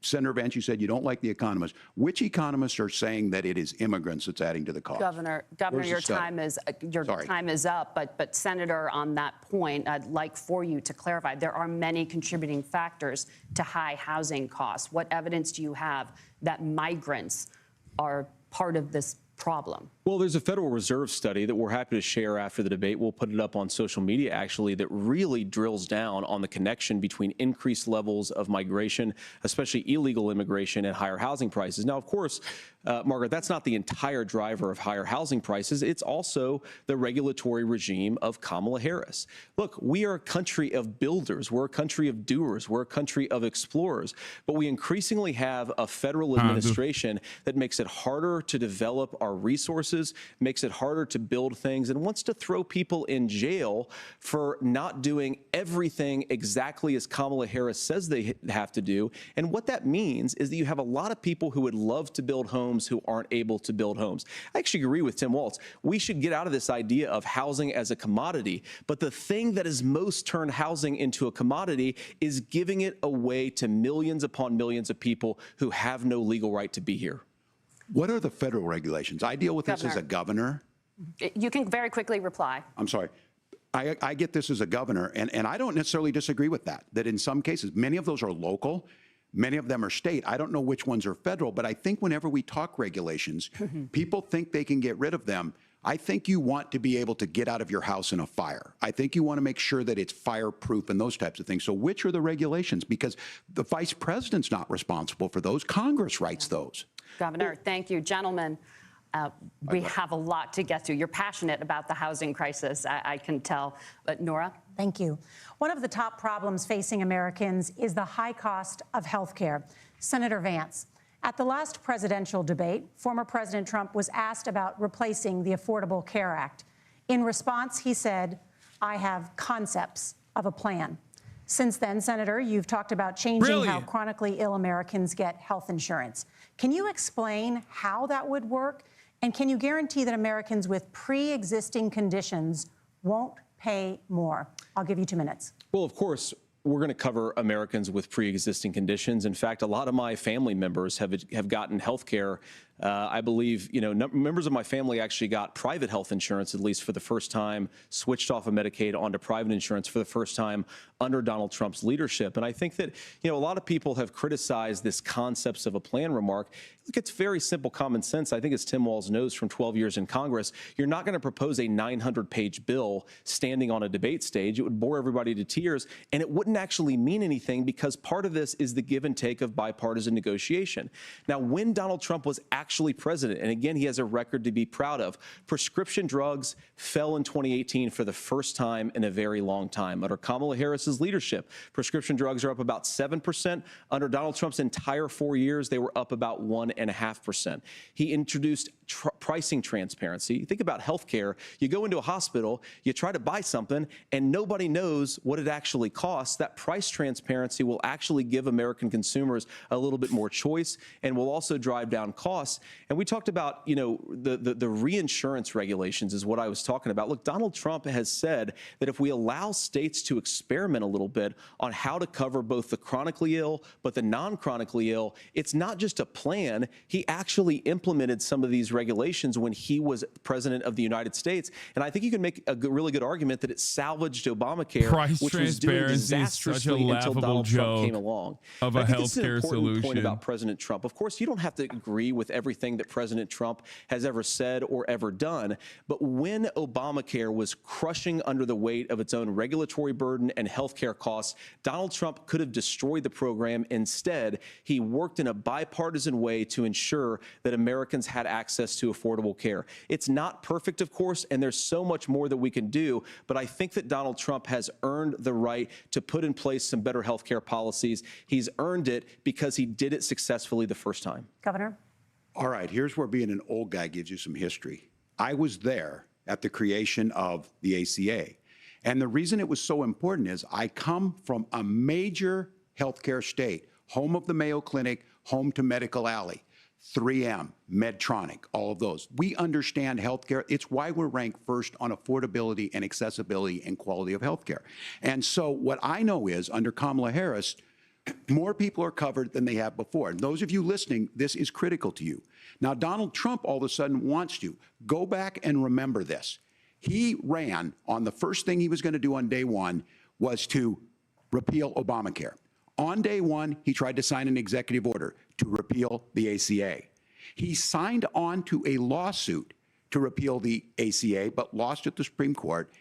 Senator Vance, you said you don't like the economists. Which economists are saying that it is immigrants that's adding to the cost? Governor, your time is up. But Senator, on that point, I'd like for you to clarify. There are many contributing factors to high housing costs. What evidence do you have that migrants are part of this problem? Well, there's a Federal Reserve study that we're happy to share after the debate. We'll put it up on social media, actually, that really drills down on the connection between increased levels of migration, especially illegal immigration, and higher housing prices. Now, of course, Margaret, that's not the entire driver of higher housing prices. It's also the regulatory regime of Kamala Harris. Look, we are a country of builders. We're a country of doers. We're a country of explorers. But we increasingly have a federal administration that makes it harder to develop our resources, makes it harder to build things, and wants to throw people in jail for not doing everything exactly as Kamala Harris says they have to do. And what that means is that you have a lot of people who would love to build homes who aren't able to build homes. I actually agree with Tim Walz. We should get out of this idea of housing as a commodity. But the thing that has most turned housing into a commodity is giving it away to millions upon millions of people who have no legal right to be here. What are the federal regulations? I deal with this as a governor. You can very quickly reply. I'm sorry. I get this as a governor, and I don't necessarily disagree with that, that in some cases, many of those are local, many of them are state. I don't know which ones are federal, but I think whenever we talk regulations, people think they can get rid of them. I think you want to be able to get out of your house in a fire. I think you want to make sure that it's fireproof and those types of things. So which are the regulations? Because the vice president's not responsible for those. Congress writes those. Governor, thank you. Gentlemen, we have a lot to get to. You're passionate about the housing crisis, I can tell. But Nora? Thank you. One of the top problems facing Americans is the high cost of health care. Senator Vance, At the last presidential debate, former President Trump was asked about replacing the Affordable Care Act. In response, he said, "I have concepts of a plan." Since then, Senator, you've talked about changing how chronically ill Americans get health insurance. Can you explain how that would work? And can you guarantee that Americans with pre-existing conditions won't pay more? I'll give you 2 minutes. Well, of course, we're going to cover Americans with pre-existing conditions. In fact, a lot of my family members have gotten health care. I believe, members of my family actually got private health insurance, at least for the first time, switched off of Medicaid onto private insurance for the first time under Donald Trump's leadership. And I think that, a lot of people have criticized this concepts of a plan remark. Look, it's very simple common sense. I think as Tim Walz knows from 12 years in Congress, you're not going to propose a 900-page bill standing on a debate stage. It would bore everybody to tears, and it wouldn't actually mean anything because part of this is the give and take of bipartisan negotiation. Now, when Donald Trump was actually president, and again, he has a record to be proud of, prescription drugs fell in 2018 for the first time in a very long time. Under Kamala Harris's leadership, prescription drugs are up about 7%. Under Donald Trump's entire 4 years, they were up about 1.5%. He introduced pricing transparency. Think about healthcare. You go into a hospital, you try to buy something, and nobody knows what it actually costs. That price transparency will actually give American consumers a little bit more choice and will also drive down costs. And we talked about, the reinsurance regulations is what I was talking about. Look, Donald Trump has said that if we allow states to experiment a little bit on how to cover both the chronically ill but the non-chronically ill, it's not just a plan. He actually implemented some of these regulations when he was president of the United States. And I think you can make a really good argument that it salvaged Obamacare, which was doing disastrously until Donald Trump came along. Of a healthcare solution. Point about President Trump. Of course, you don't have to agree with everything that President Trump has ever said or ever done. But when Obamacare was crushing under the weight of its own regulatory burden and healthcare costs, Donald Trump could have destroyed the program. Instead, he worked in a bipartisan way to ensure that Americans had access to affordable care. It's not perfect, of course, and there's so much more that we can do, but I think that Donald Trump has earned the right to put in place some better health care policies. He's earned it because he did it successfully the first time. Governor? All right, here's where being an old guy gives you some history. I was there at the creation of the ACA, and the reason it was so important is I come from a major healthcare state, home of the Mayo Clinic, home to Medical Alley. 3M, Medtronic, all of those. We understand healthcare. It's why we're ranked first on affordability and accessibility and quality of healthcare. And so what I know is under Kamala Harris, more people are covered than they have before. And those of you listening, this is critical to you. Now, Donald Trump all of a sudden wants to go back and remember this. He ran on the first thing he was going to do on day one was to repeal Obamacare. On day one, he tried to sign an executive order to repeal the ACA. He signed on to a lawsuit to repeal the ACA, but lost at the Supreme Court.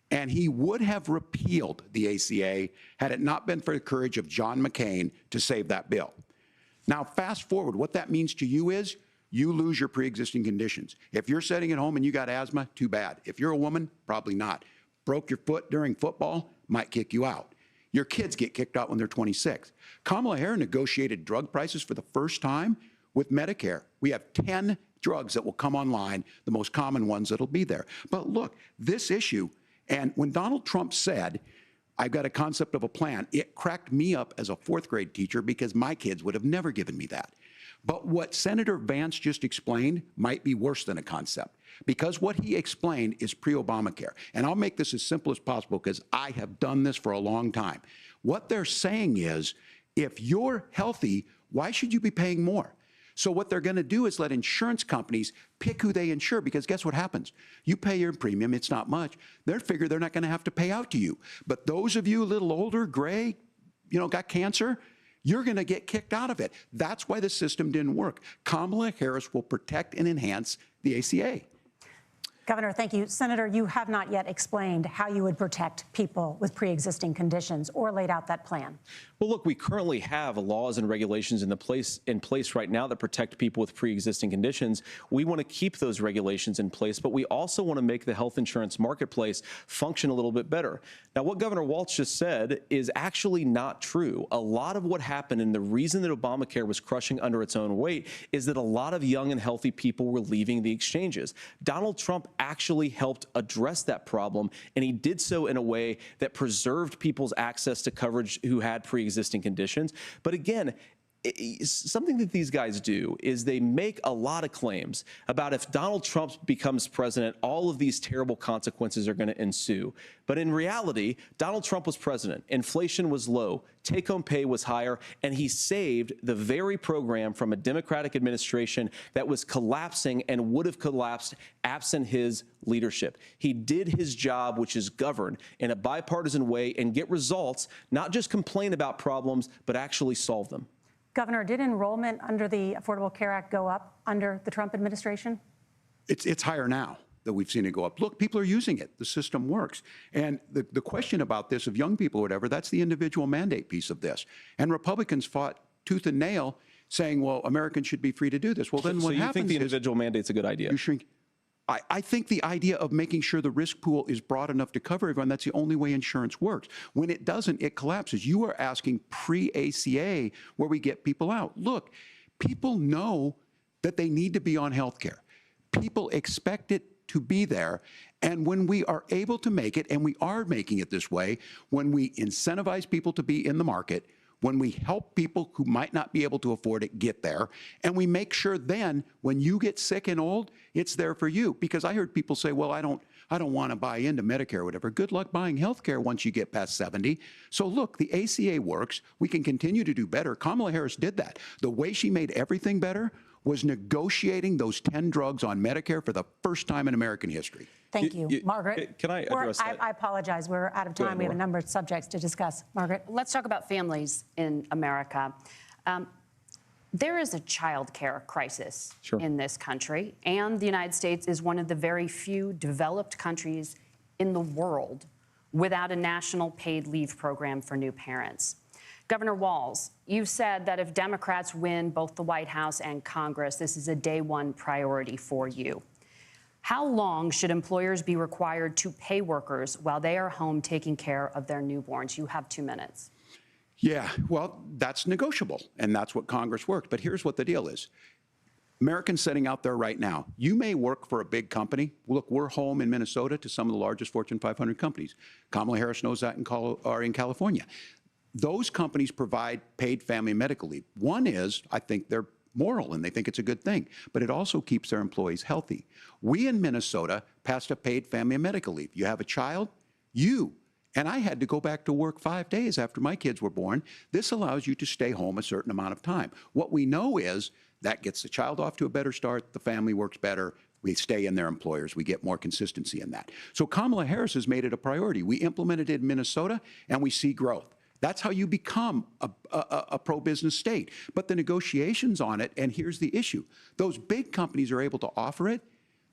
And he would have repealed the ACA had it not been for the courage of John McCain to save that bill. Now, fast forward, what that means to you is you lose your pre-existing conditions. If you're sitting at home and you got asthma, too bad. If you're a woman, probably not. Broke your foot during football, might kick you out. Your kids get kicked out when they're 26. Kamala Harris negotiated drug prices for the first time with Medicare. We have 10 drugs that will come online, the most common ones that'll be there. But look, this issue, and when Donald Trump said, I've got a concept of a plan, it cracked me up as a fourth grade teacher because my kids would have never given me that. But what Senator Vance just explained might be worse than a concept, because what he explained is pre-Obamacare. And I'll make this as simple as possible because I have done this for a long time. What they're saying is, if you're healthy, why should you be paying more? So what they're going to do is let insurance companies pick who they insure, because guess what happens? You pay your premium, it's not much. They figure they're not going to have to pay out to you. But those of you a little older, gray, got cancer, you're going to get kicked out of it. That's why the system didn't work. Kamala Harris will protect and enhance the ACA. Governor, thank you. Senator, you have not yet explained how you would protect people with pre-existing conditions or laid out that plan. Well, look, we currently have laws and regulations in place right now that protect people with pre-existing conditions. We want to keep those regulations in place, but we also want to make the health insurance marketplace function a little bit better. Now, what Governor Walz just said is actually not true. A lot of what happened and the reason that Obamacare was crushing under its own weight is that a lot of young and healthy people were leaving the exchanges. Donald Trump actually helped address that problem, and he did so in a way that preserved people's access to coverage who had pre-existing conditions. But again, something that these guys do is they make a lot of claims about if Donald Trump becomes president, all of these terrible consequences are going to ensue. But in reality, Donald Trump was president. Inflation was low. Take-home pay was higher. And he saved the very program from a Democratic administration that was collapsing and would have collapsed absent his leadership. He did his job, which is govern in a bipartisan way and get results, not just complain about problems, but actually solve them. Governor, did enrollment under the Affordable Care Act go up under the Trump administration? It's higher now that we've seen it go up. Look, people are using it. The system works. And the question about this of young people or whatever, that's the individual mandate piece of this. And Republicans fought tooth and nail saying, well, Americans should be free to do this. Well, then what happens is... So you think the individual mandate's a good idea? You shrink. I think the idea of making sure the risk pool is broad enough to cover everyone, that's the only way insurance works. When it doesn't, it collapses. You are asking pre-ACA where we get people out. Look, people know that they need to be on health care. People expect it to be there. And when we are able to make it, and we are making it this way, when we incentivize people to be in the market, when we help people who might not be able to afford it get there, and we make sure then when you get sick and old, it's there for you. Because I heard people say, well, I don't want to buy into Medicare or whatever. Good luck buying health care once you get past 70. So look, the ACA works. We can continue to do better. Kamala Harris did that. The way she made everything better was negotiating those 10 drugs on Medicare for the first time in American history. Thank you. Margaret. Can I address that? I apologize. We're out of time. Ahead, we have a number of subjects to discuss. Margaret. Let's talk about families in America. There is a child care crisis in this country, and the United States is one of the very few developed countries in the world without a national paid leave program for new parents. Governor Walz, you said that if Democrats win both the White House and Congress, this is a day one priority for you. How long should employers be required to pay workers while they are home taking care of their newborns? You have 2 minutes. Yeah, well, that's negotiable, and that's what Congress worked. But here's what the deal is. Americans sitting out there right now, you may work for a big company. Look, we're home in Minnesota to some of the largest Fortune 500 companies. Kamala Harris knows that in California. Those companies provide paid family medical leave. One is, I think they're moral and they think it's a good thing, but it also keeps their employees healthy. We in Minnesota passed a paid family medical leave. You have a child, and I had to go back to work 5 days after my kids were born. This allows you to stay home a certain amount of time. What we know is that gets the child off to a better start, the family works better, we stay in their employers, we get more consistency in that. So Kamala Harris has made it a priority. We implemented it in Minnesota and we see growth. That's how you become a pro-business state. But the negotiations on it, and here's the issue, those big companies are able to offer it.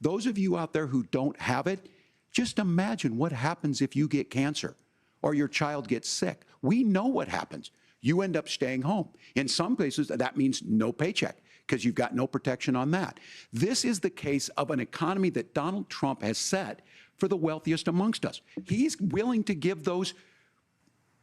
Those of you out there who don't have it, just imagine what happens if you get cancer or your child gets sick. We know what happens. You end up staying home. In some places, that means no paycheck because you've got no protection on that. This is the case of an economy that Donald Trump has set for the wealthiest amongst us. He's willing to give those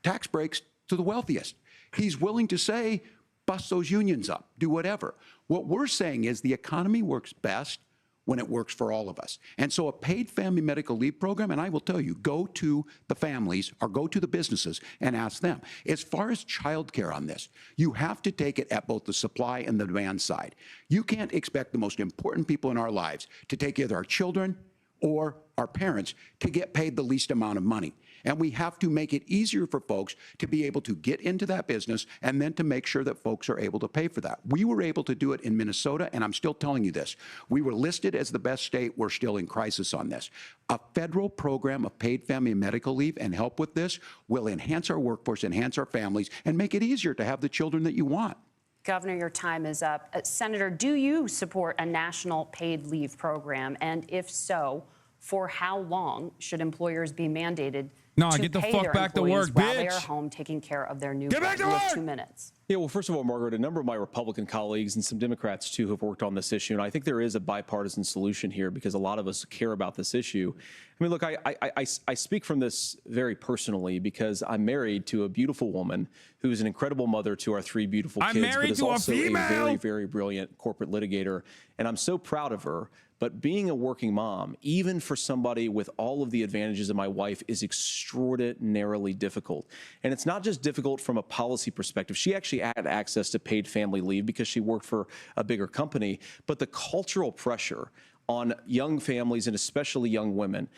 tax breaks to the wealthiest. He's willing to say, bust those unions up, do whatever. What we're saying is the economy works best when it works for all of us. And so a paid family medical leave program, and I will tell you, go to the families or go to the businesses and ask them. As far as childcare on this, you have to take it at both the supply and the demand side. You can't expect the most important people in our lives to take either our children or our parents to get paid the least amount of money. And we have to make it easier for folks to be able to get into that business and then to make sure that folks are able to pay for that. We were able to do it in Minnesota, and I'm still telling you this. We were listed as the best state. We're still in crisis on this. A federal program of paid family and medical leave and help with this will enhance our workforce, enhance our families, and make it easier to have the children that you want. Governor, your time is up. Senator, do you support a national paid leave program? And if so, For how long should employers be mandated to get the pay fuck their back to employees work, while they bitch. are home taking care of their newborn? Get back to You have work! 2 minutes. Yeah, well, first of all, Margaret, a number of my Republican colleagues and some Democrats, too, have worked on this issue. And I think there is a bipartisan solution here because a lot of us care about this issue. I mean, look, I speak from this very personally because I'm married to a beautiful woman who is an incredible mother to our 3 beautiful kids, but is also a very, very brilliant corporate litigator. And I'm so proud of her. But being a working mom, even for somebody with all of the advantages of my wife, is extraordinarily difficult. And it's not just difficult from a policy perspective. She actually had access to paid family leave because she worked for a bigger company. But the cultural pressure on young families and especially young women,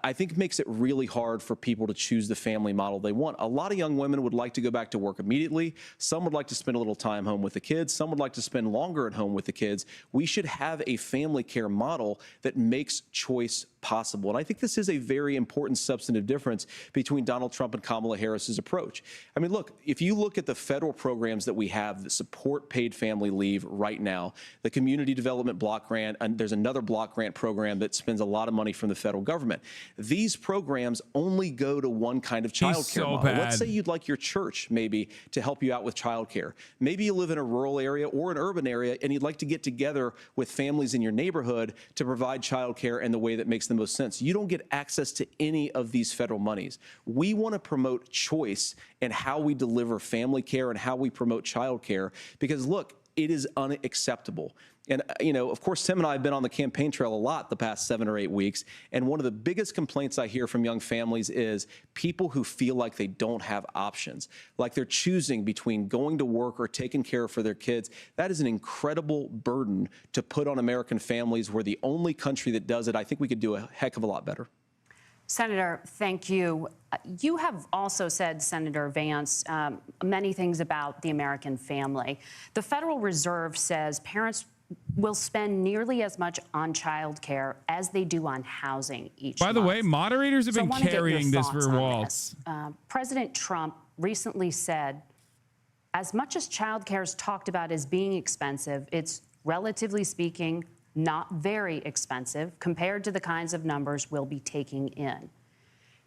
I think makes it really hard for people to choose the family model they want. A lot of young women would like to go back to work immediately. Some would like to spend a little time home with the kids. Some would like to spend longer at home with the kids. We should have a family care model that makes choice possible. And I think this is a very important substantive difference between Donald Trump and Kamala Harris's approach. I mean, look, if you look at the federal programs that we have that support paid family leave right now, the Community Development Block Grant, and there's another block grant program that spends a lot of money from the federal government. These programs only go to one kind of child care model. Let's say you'd like your church maybe to help you out with child care. Maybe you live in a rural area or an urban area and you'd like to get together with families in your neighborhood to provide child care in the way that makes the most sense. You don't get access to any of these federal monies. We want to promote choice in how we deliver family care and how we promote child care because, look, it is unacceptable. And, you know, of course, Tim and I have been on the campaign trail a lot the past 7 or 8 weeks. And one of the biggest complaints I hear from young families is people who feel like they don't have options, like they're choosing between going to work or taking care for their kids. That is an incredible burden to put on American families. We're the only country that does it. I think we could do a heck of a lot better. Senator, thank you. You have also said, Senator Vance, many things about the American family. The Federal Reserve says parents will spend nearly as much on child care as they do on housing each month. By the way, moderators have been carrying this for Walz. President Trump recently said, as much as child care is talked about as being expensive, it's relatively speaking not very expensive compared to the kinds of numbers we'll be taking in.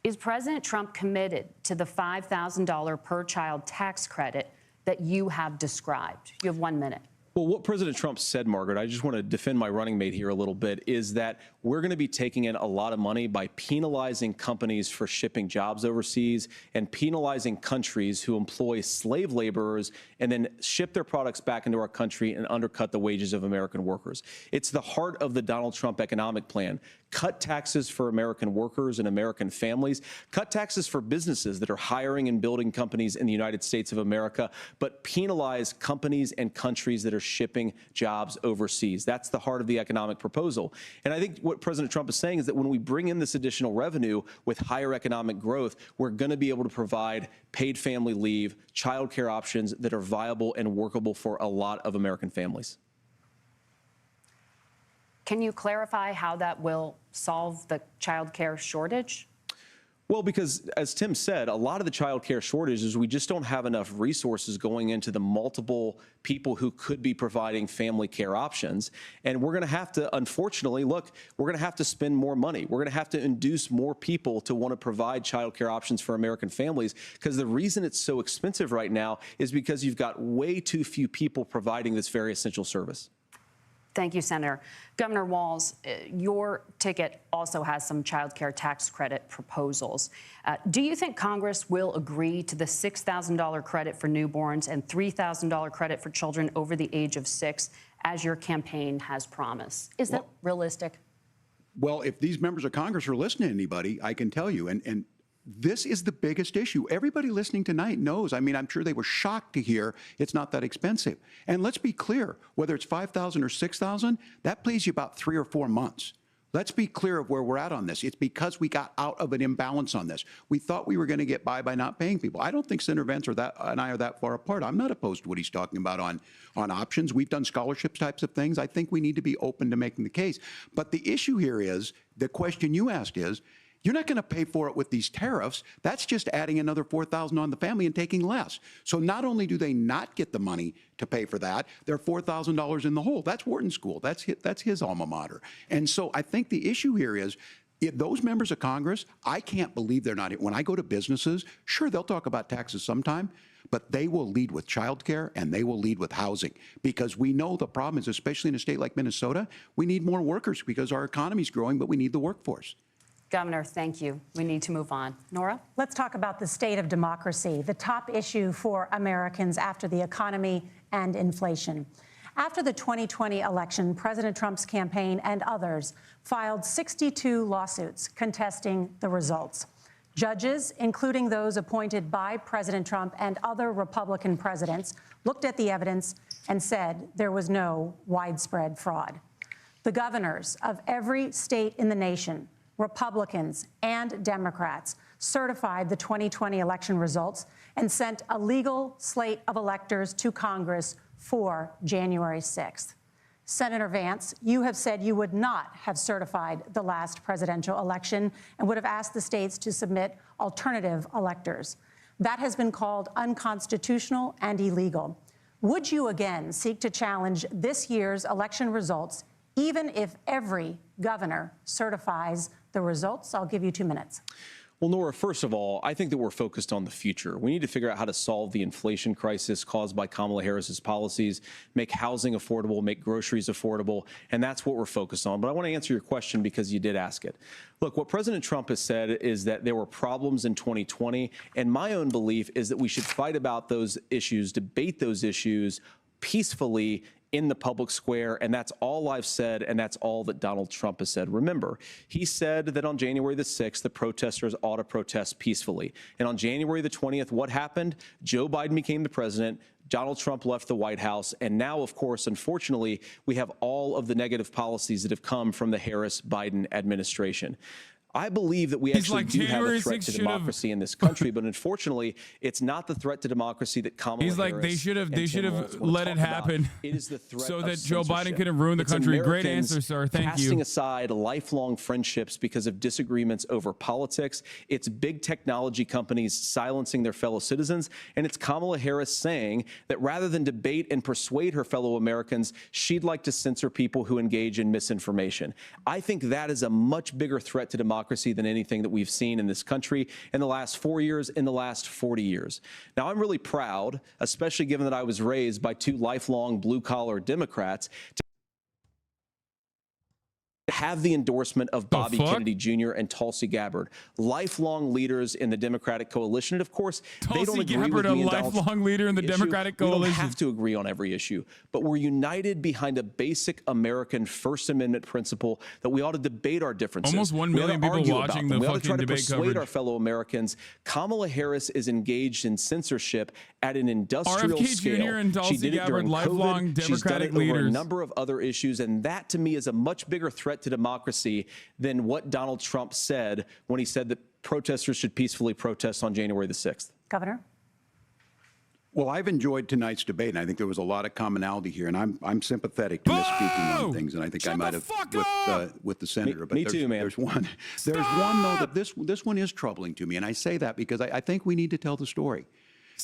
Is President Trump committed to the $5,000 per child tax credit that you have described? You have 1 minute. Well, what President Trump said, Margaret, I just want to defend my running mate here a little bit, is that we're going to be taking in a lot of money by penalizing companies for shipping jobs overseas and penalizing countries who employ slave laborers and then ship their products back into our country and undercut the wages of American workers. It's the heart of the Donald Trump economic plan. Cut taxes for American workers and American families. Cut taxes for businesses that are hiring and building companies in the United States of America, but penalize companies and countries that are shipping jobs overseas. That's the heart of the economic proposal. And I think what President Trump is saying is that when we bring in this additional revenue with higher economic growth, we're going to be able to provide paid family leave, child care options that are viable and workable for a lot of American families. Can you clarify how that will solve the child care shortage? Well, because as Tim said, a lot of the child care shortage is we just don't have enough resources going into the multiple people who could be providing family care options. And we're going to have to, unfortunately, look, we're going to have to spend more money. We're going to have to induce more people to want to provide child care options for American families, because the reason it's so expensive right now is because you've got way too few people providing this very essential service. Thank you, Senator. Governor Walz, your ticket also has some child care tax credit proposals. Do you think Congress will agree to the $6,000 credit for newborns and $3,000 credit for children over the age of 6, as your campaign has promised? Is that realistic? Well, if these members of Congress are listening to anybody, I can tell you, and this is the biggest issue. Everybody listening tonight knows. I mean, I'm sure they were shocked to hear it's not that expensive. And let's be clear, whether it's $5,000 or $6,000, that pays you about 3 or 4 months. Let's be clear of where we're at on this. It's because we got out of an imbalance on this. We thought we were going to get by not paying people. I don't think Senator Vance and I are that far apart. I'm not opposed to what he's talking about on options. We've done scholarships types of things. I think we need to be open to making the case. But the issue here is, the question you asked is, you're not going to pay for it with these tariffs. That's just adding another $4,000 on the family and taking less. So not only do they not get the money to pay for that, they're $4,000 in the hole. That's Wharton School. That's his alma mater. And so I think the issue here is, those members of Congress, I can't believe they're not here. When I go to businesses, sure, they'll talk about taxes sometime, but they will lead with childcare and they will lead with housing, because we know the problem is, especially in a state like Minnesota, we need more workers because our economy is growing, but we need the workforce. Governor, thank you. We need to move on. Nora? Let's talk about the state of democracy, the top issue for Americans after the economy and inflation. After the 2020 election, President Trump's campaign and others filed 62 lawsuits contesting the results. Judges, including those appointed by President Trump and other Republican presidents, looked at the evidence and said there was no widespread fraud. The governors of every state in the nation, Republicans and Democrats, certified the 2020 election results and sent a legal slate of electors to Congress for January 6th. Senator Vance, you have said you would not have certified the last presidential election and would have asked the states to submit alternative electors. That has been called unconstitutional and illegal. Would you again seek to challenge this year's election results, even if every governor certifies the results? I'll give you 2 minutes. Well, Nora, first of all, I think that we're focused on the future. We need to figure out how to solve the inflation crisis caused by Kamala Harris's policies, make housing affordable, make groceries affordable, and that's what we're focused on. But I want to answer your question because you did ask it. Look, what President Trump has said is that there were problems in 2020, and my own belief is that we should fight about those issues, debate those issues peacefully in the public square, and that's all I've said, and that's all that Donald Trump has said. Remember, he said that on January the 6th, the protesters ought to protest peacefully. And on January the 20th, what happened? Joe Biden became the president, Donald Trump left the White House, and now, of course, unfortunately, we have all of the negative policies that have come from the Harris-Biden administration. I believe that we actually do have a threat to democracy in this country, but unfortunately, it's not the threat to democracy that Kamala Harris. He's like, they should have let it happen. It is the threat so that of Joe censorship. Biden could have ruined the country. Great Americans answer, sir. Thank you. Casting aside lifelong friendships because of disagreements over politics. It's big technology companies silencing their fellow citizens, and it's Kamala Harris saying that rather than debate and persuade her fellow Americans, she'd like to censor people who engage in misinformation. I think that is a much bigger threat to democracy than anything that we've seen in this country in the last 4 years, in the last 40 years. Now, I'm really proud, especially given that I was raised by two lifelong blue-collar Democrats, to have the endorsement of Bobby Kennedy Jr. and Tulsi Gabbard, lifelong leaders in the Democratic coalition. And of course, they don't agree with me and Donald Trump. Lifelong leader in the Democratic coalition. We don't have to agree on every issue, but we're united behind a basic American First Amendment principle that we ought to debate our differences. Almost 1 million people watching the fucking debate coverage. Persuade our fellow Americans. Kamala Harris is engaged in censorship at an industrial scale. Jr. and Tulsi She did it Gabbard, during lifelong COVID. She's done Democratic it over leaders. a number of other issues, and that to me is a much bigger threat to democracy than what Donald Trump said when he said that protesters should peacefully protest on January the 6th. Governor? Well, I've enjoyed tonight's debate, and I think there was a lot of commonality here, and I'm sympathetic to misspeaking on things, and I think I might have with the senator. Me too, man. There's one though that this one is troubling to me, and I say that because I think we need to tell the story.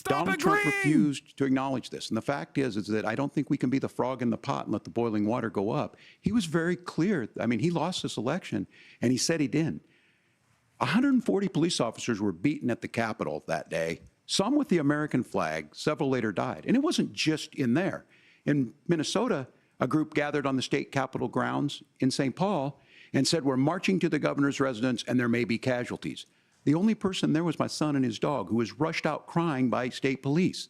Donald Trump refused to acknowledge this. And the fact is that I don't think we can be the frog in the pot and let the boiling water go up. He was very clear. I mean, he lost this election, and he said he didn't. 140 police officers were beaten at the Capitol that day, some with the American flag. Several later died. And it wasn't just in there. In Minnesota, a group gathered on the state Capitol grounds in St. Paul and said, we're marching to the governor's residence, and there may be casualties. The only person there was my son and his dog, who was rushed out crying by state police.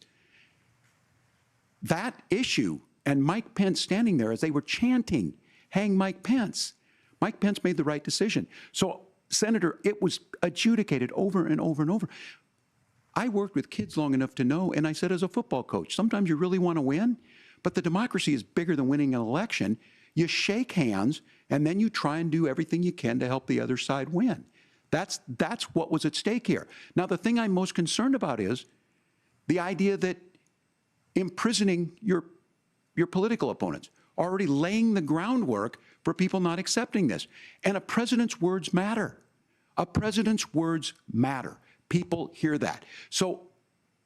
That issue, and Mike Pence standing there as they were chanting, hang Mike Pence. Mike Pence made the right decision. So, Senator, it was adjudicated over and over and over. I worked with kids long enough to know, and I said as a football coach, sometimes you really want to win, but the democracy is bigger than winning an election. You shake hands, and then you try and do everything you can to help the other side win. That's what was at stake here. Now, the thing I'm most concerned about is the idea that imprisoning your political opponents, already laying the groundwork for people not accepting this. And a president's words matter. A president's words matter. People hear that. So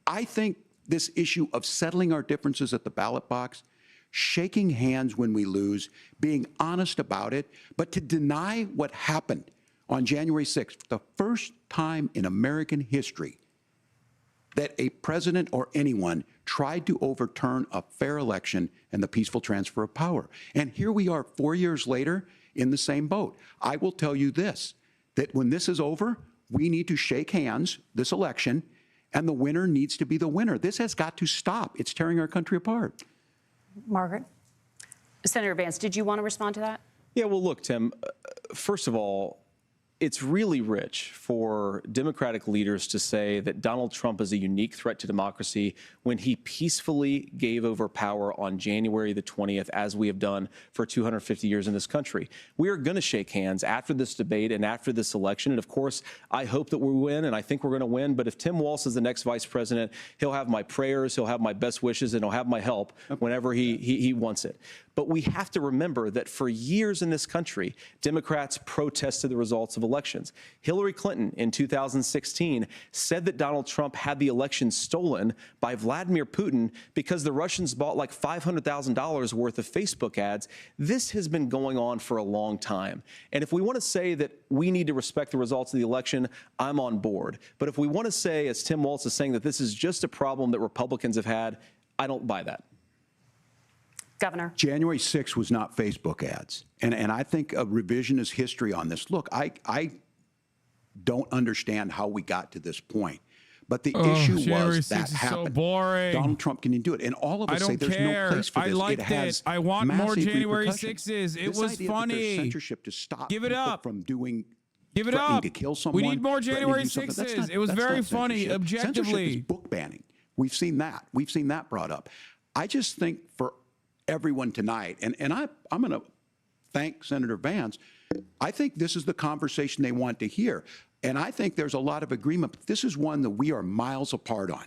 I think this issue of settling our differences at the ballot box, shaking hands when we lose, being honest about it, but to deny what happened on January 6th, the first time in American history that a president or anyone tried to overturn a fair election and the peaceful transfer of power. And here we are 4 years later in the same boat. I will tell you this, that when this is over, we need to shake hands, this election, and the winner needs to be the winner. This has got to stop. It's tearing our country apart. Margaret? Senator Vance, did you want to respond to that? Yeah, well, look, Tim, first of all, it's really rich for Democratic leaders to say that Donald Trump is a unique threat to democracy when he peacefully gave over power on January the 20th, as we have done for 250 years in this country. We are going to shake hands after this debate and after this election. And of course, I hope that we win, and I think we're going to win. But if Tim Walz is the next vice president, he'll have my prayers, he'll have my best wishes, and he'll have my help whenever he wants it. But we have to remember that for years in this country, Democrats protested the results of elections. Hillary Clinton in 2016 said that Donald Trump had the election stolen by Vladimir Putin because the Russians bought like $500,000 worth of Facebook ads. This has been going on for a long time. And if we want to say that we need to respect the results of the election, I'm on board. But if we want to say, as Tim Walz is saying, that this is just a problem that Republicans have had, I don't buy that. Governor. January 6th was not Facebook ads. And I think a revisionist history on this. Look, I don't understand how we got to this point. But the issue was that happened. So boring. Donald Trump can do it. And all of us say there's no place for this. I liked it. I want more January 6s. It was funny. Censorship to stop Give it up. from doing. Give it up. To kill someone, we need more January 6s. It was very funny, objectively. Censorship is book banning. We've seen that. We've seen that brought up. I just think for everyone tonight, and I'm going to thank Senator Vance. I think this is the conversation they want to hear. And I think there's a lot of agreement, but this is one that we are miles apart on.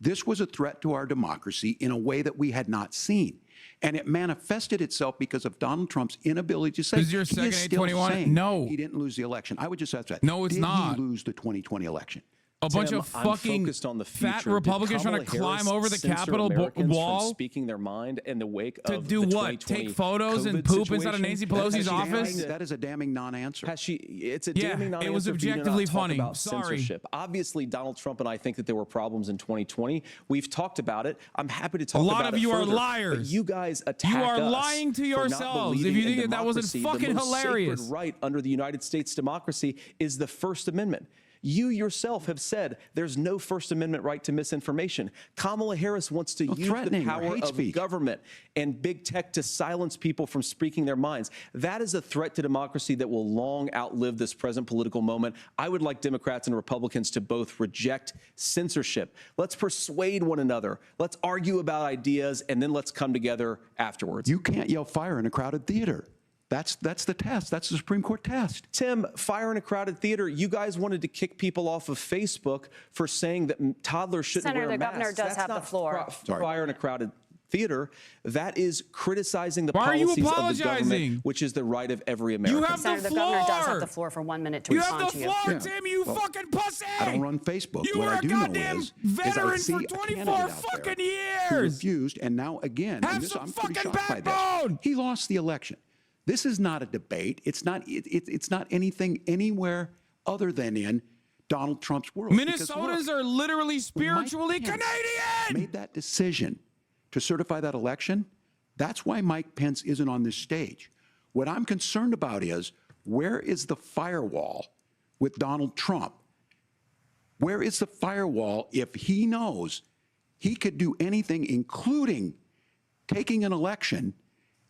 This was a threat to our democracy in a way that we had not seen. And it manifested itself because of Donald Trump's inability to say, is your second 821? No. He didn't lose the election. I would just ask that. No, it's not. Did he lose the 2020 election? A bunch of fucking fat Republicans trying to climb over the Capitol wall, speaking their mind in the wake to of do the what? Take photos COVID and poop situation? inside of Nancy Pelosi's office? That is a damning non-answer. It's a damning non-answer. It was objectively funny. About Sorry. Censorship. Obviously, Donald Trump and I think that there were problems in 2020. We've talked about it. I'm happy to talk about it. A lot of you are further, liars. But you guys attack You are us lying to for not yourselves if believing you think in that wasn't democracy. fucking the most hilarious. Sacred right under the United States democracy is the First Amendment. You yourself have said there's no First Amendment right to misinformation. Kamala Harris wants to use the power of government and big tech to silence people from speaking their minds. That is a threat to democracy that will long outlive this present political moment. I would like Democrats and Republicans to both reject censorship. Let's persuade one another. Let's argue about ideas, and then let's come together afterwards. You can't yell fire in a crowded theater. That's the test. That's the Supreme Court test. Tim, fire in a crowded theater. You guys wanted to kick people off of Facebook for saying that toddlers shouldn't wear masks. Senator, the governor does have the floor. Fire in a crowded theater. That is criticizing the Why are you policies of the apologizing? government, which is the right of every American. You have Senator, the the floor. governor does have the floor for 1 minute to respond to you. You have the floor, Tim, you fucking pussy! I don't run Facebook. You what were I a do goddamn know is veteran I see for a 24 candidate out fucking there years. who refused, and now again, Have and this, some I'm pretty fucking shocked by backbone. this. He lost the election. This is not a debate. It's not. It's not anything anywhere other than in Donald Trump's world. Minnesotans are literally spiritually Canadian. Made that decision to certify that election. That's why Mike Pence isn't on this stage. What I'm concerned about is where is the firewall with Donald Trump? Where is the firewall if he knows he could do anything, including taking an election,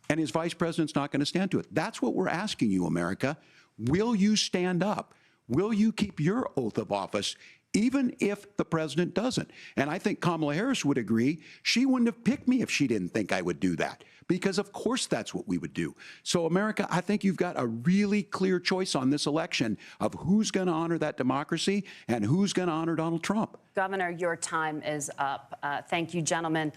and his vice president's not going to stand to it? That's what we're asking you, America. Will you stand up? Will you keep your oath of office, even if the president doesn't? And I think Kamala Harris would agree. She wouldn't have picked me if she didn't think I would do that, because of course that's what we would do. So America, I think you've got a really clear choice on this election of who's going to honor that democracy and who's going to honor Donald Trump. Governor, your time is up. Thank you, gentlemen.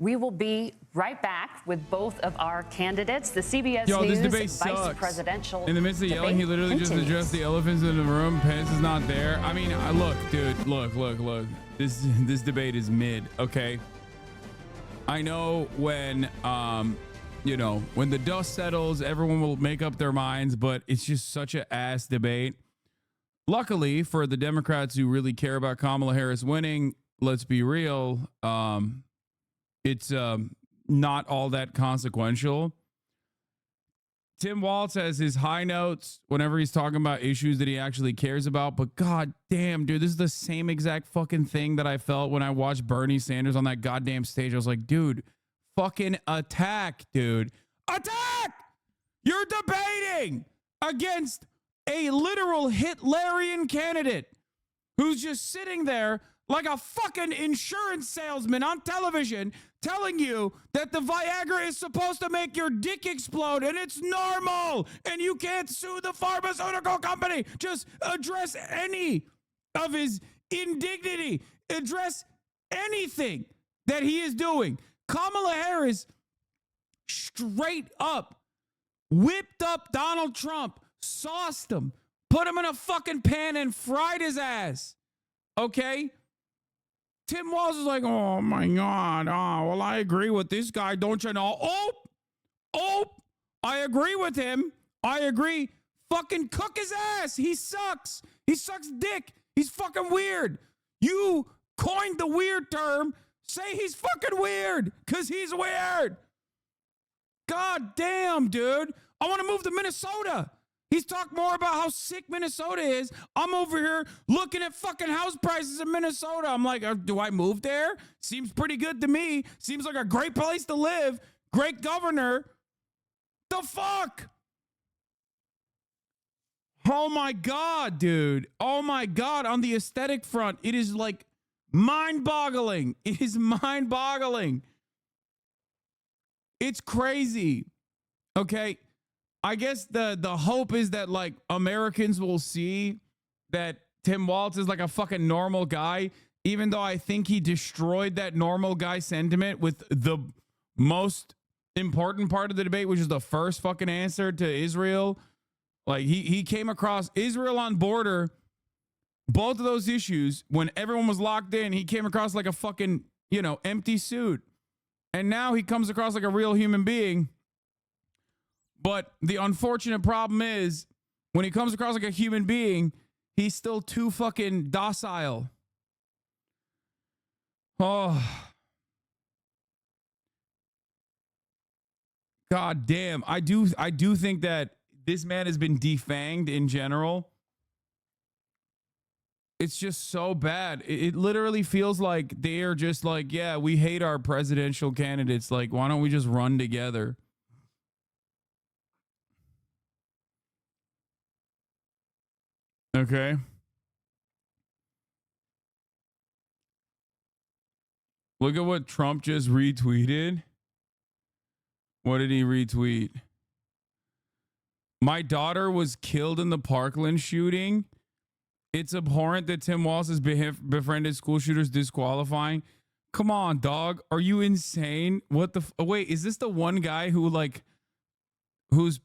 We will be right back with both of our candidates. The CBS News Vice Presidential In the midst of yelling, he literally just addressed the elephants in the room. Pence is not there. I mean, look, dude, look. This debate is mid, okay? I know when, when the dust settles, everyone will make up their minds, but it's just such an ass debate. luckily for the Democrats who really care about Kamala Harris winning, let's be real, it's not all that consequential. Tim Walz has his high notes whenever he's talking about issues that he actually cares about. But god damn, dude, this is the same exact fucking thing that I felt when I watched Bernie Sanders on that goddamn stage. I was like, dude, fucking attack, dude. Attack! You're debating against a literal Hitlerian candidate who's just sitting there like a fucking insurance salesman on television telling you that the Viagra is supposed to make your dick explode and it's normal and you can't sue the pharmaceutical company. Just address any of his indignity. Address anything that he is doing. Kamala Harris straight up whipped up Donald Trump, sauced him, put him in a fucking pan and fried his ass. Okay? Tim Walz is like, oh my God. Oh, well, I agree with this guy. Don't you know? Oh, I agree with him. I agree. Fucking cook his ass. He sucks. He sucks dick. He's fucking weird. You coined the weird term. Say he's fucking weird because he's weird. God damn, dude. I want to move to Minnesota. He's talked more about how sick Minnesota is. I'm over here looking at fucking house prices in Minnesota. I'm like, do I move there? Seems pretty good to me. Seems like a great place to live. Great governor. The fuck? Oh my God, dude. Oh my God. On the aesthetic front, it is like mind-boggling. It is mind-boggling. It's crazy. Okay. I guess the hope is that like Americans will see that Tim Walz is like a fucking normal guy, even though I think he destroyed that normal guy sentiment with the most important part of the debate, which is the first fucking answer to Israel. Like he came across Israel on border, both of those issues when everyone was locked in. He came across like a fucking, empty suit. And now he comes across like a real human being. But the unfortunate problem is when he comes across like a human being, he's still too fucking docile. Oh. God damn. I do think that this man has been defanged in general. It's just so bad. It literally feels like they are just like, yeah, we hate our presidential candidates. Like, why don't we just run together? Okay. Look at what Trump just retweeted. What did he retweet? My daughter was killed in the Parkland shooting. It's abhorrent that Tim Walz has befriended school shooters, disqualifying. Come on, dog. Are you insane? What the? Wait, is this the one guy who like whose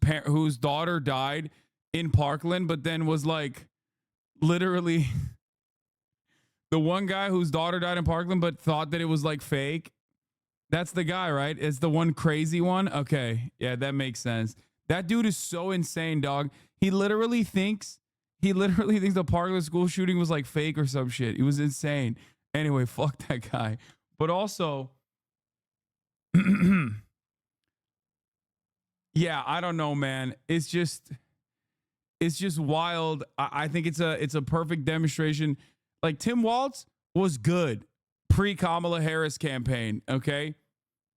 daughter died in Parkland, but then was like literally the one guy whose daughter died in Parkland, but thought that it was like fake? That's the guy, right? It's the one crazy one. Okay, yeah, that makes sense. That dude is so insane, dog. He literally thinks the Parkland school shooting was like fake or some shit. It was insane. Anyway, fuck that guy. But also, yeah, I don't know, man. It's just wild. I think it's a perfect demonstration. Like Tim Walz was good pre-Kamala Harris campaign, okay?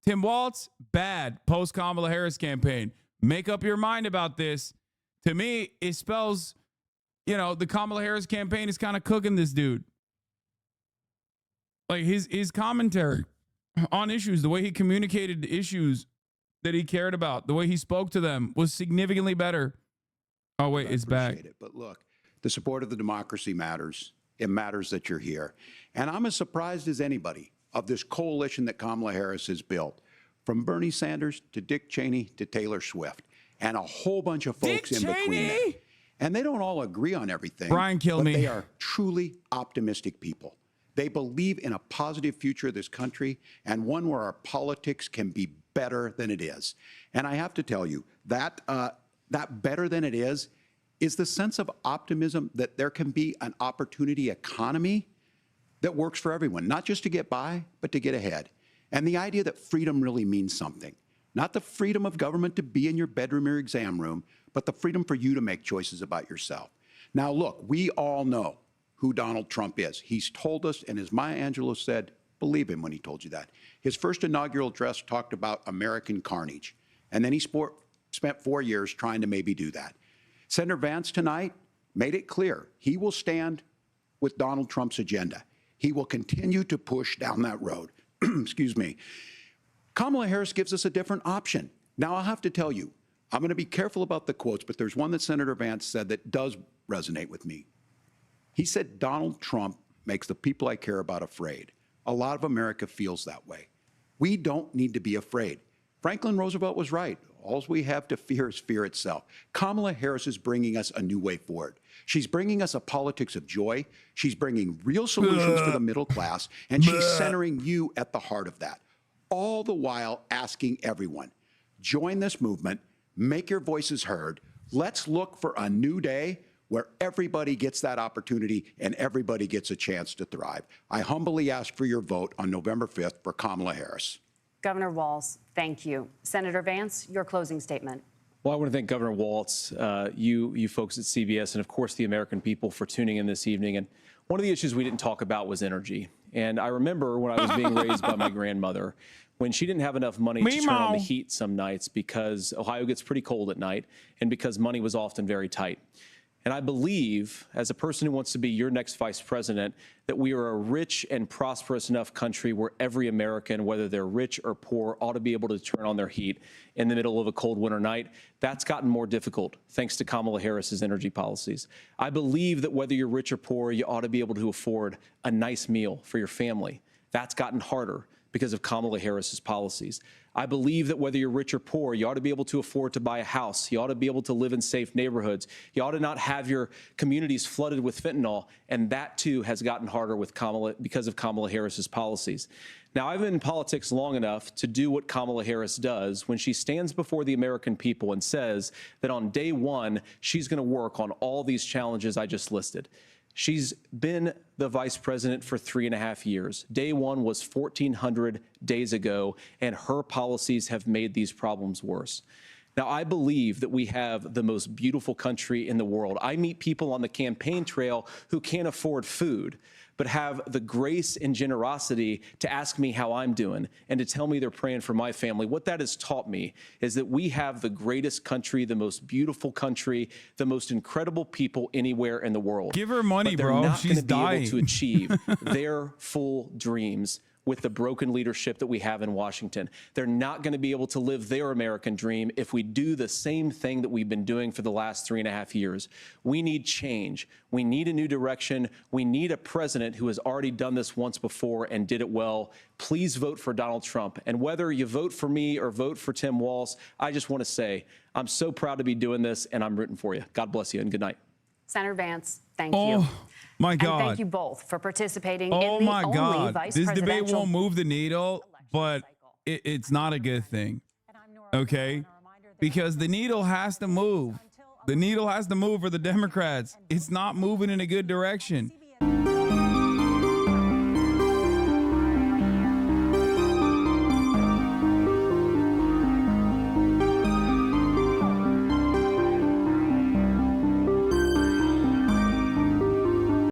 Tim Walz, bad post-Kamala Harris campaign. Make up your mind about this. To me, it spells, the Kamala Harris campaign is kind of cooking this dude. Like his commentary on issues, the way he communicated issues that he cared about, the way he spoke to them was significantly better. Oh, wait, it's back. But look, the support of the democracy matters. It matters that you're here. And I'm as surprised as anybody of this coalition that Kamala Harris has built, from Bernie Sanders to Dick Cheney to Taylor Swift, and a whole bunch of folks in between there. And they don't all agree on everything. Brian killed me. They are truly optimistic people. They believe in a positive future of this country and one where our politics can be better than it is. And I have to tell you, that better than it is is the sense of optimism that there can be an opportunity economy that works for everyone, not just to get by, but to get ahead. And the idea that freedom really means something. Not the freedom of government to be in your bedroom or exam room, but the freedom for you to make choices about yourself. Now, look, we all know who Donald Trump is. He's told us, and as Maya Angelou said, believe him when he told you that. His first inaugural address talked about American carnage, and then he spent 4 years trying to maybe do that. Senator Vance tonight made it clear he will stand with Donald Trump's agenda. He will continue to push down that road. Excuse me. Kamala Harris gives us a different option. Now, I'll have to tell you, I'm going to be careful about the quotes, but there's one that Senator Vance said that does resonate with me. He said, Donald Trump makes the people I care about afraid. A lot of America feels that way. We don't need to be afraid. Franklin Roosevelt was right. All we have to fear is fear itself. Kamala Harris is bringing us a new way forward. She's bringing us a politics of joy. She's bringing real solutions for the middle class, and she's centering you at the heart of that. All the while asking everyone, join this movement, make your voices heard. Let's look for a new day where everybody gets that opportunity and everybody gets a chance to thrive. I humbly ask for your vote on November 5th for Kamala Harris. Governor Walz, thank you. Senator Vance, your closing statement. Well, I want to thank Governor Walz, you folks at CBS, and of course the American people for tuning in this evening. And one of the issues we didn't talk about was energy. And I remember when I was being raised by my grandmother, when she didn't have enough money to turn on the heat some nights because Ohio gets pretty cold at night and because money was often very tight. And I believe, as a person who wants to be your next vice president, that we are a rich and prosperous enough country where every American, whether they're rich or poor, ought to be able to turn on their heat in the middle of a cold winter night. That's gotten more difficult thanks to Kamala Harris's energy policies. I believe that whether you're rich or poor, you ought to be able to afford a nice meal for your family. That's gotten harder because of Kamala Harris's policies. I believe that whether you're rich or poor, you ought to be able to afford to buy a house. You ought to be able to live in safe neighborhoods. You ought to not have your communities flooded with fentanyl. And that, too, has gotten harder with because of Kamala Harris's policies. Now, I've been in politics long enough to do what Kamala Harris does when she stands before the American people and says that on day one, she's going to work on all these challenges I just listed. She's been the vice president for 3.5 years. Day one was 1,400 days ago, and her policies have made these problems worse. Now, I believe that we have the most beautiful country in the world. I meet people on the campaign trail who can't afford food, but have the grace and generosity to ask me how I'm doing and to tell me they're praying for my family. What that has taught me is that we have the greatest country, the most beautiful country, the most incredible people anywhere in the world. Give her money, but they're bro. not She's going to be dying. able to achieve their full dreams with the broken leadership that we have in Washington. They're not going to be able to live their American dream if we do the same thing that we've been doing for the last 3.5 years. We need change. We need a new direction. We need a president who has already done this once before and did it well. Please vote for Donald Trump. And whether you vote for me or vote for Tim Walz, I just want to say I'm so proud to be doing this, and I'm rooting for you. God bless you, and good night. Senator Vance, thank you. My God. And thank you both for participating in the God. only vice This presidential debate won't move the needle, but it's not a good thing. Okay? Because the needle has to move. The needle has to move for the Democrats. It's not moving in a good direction.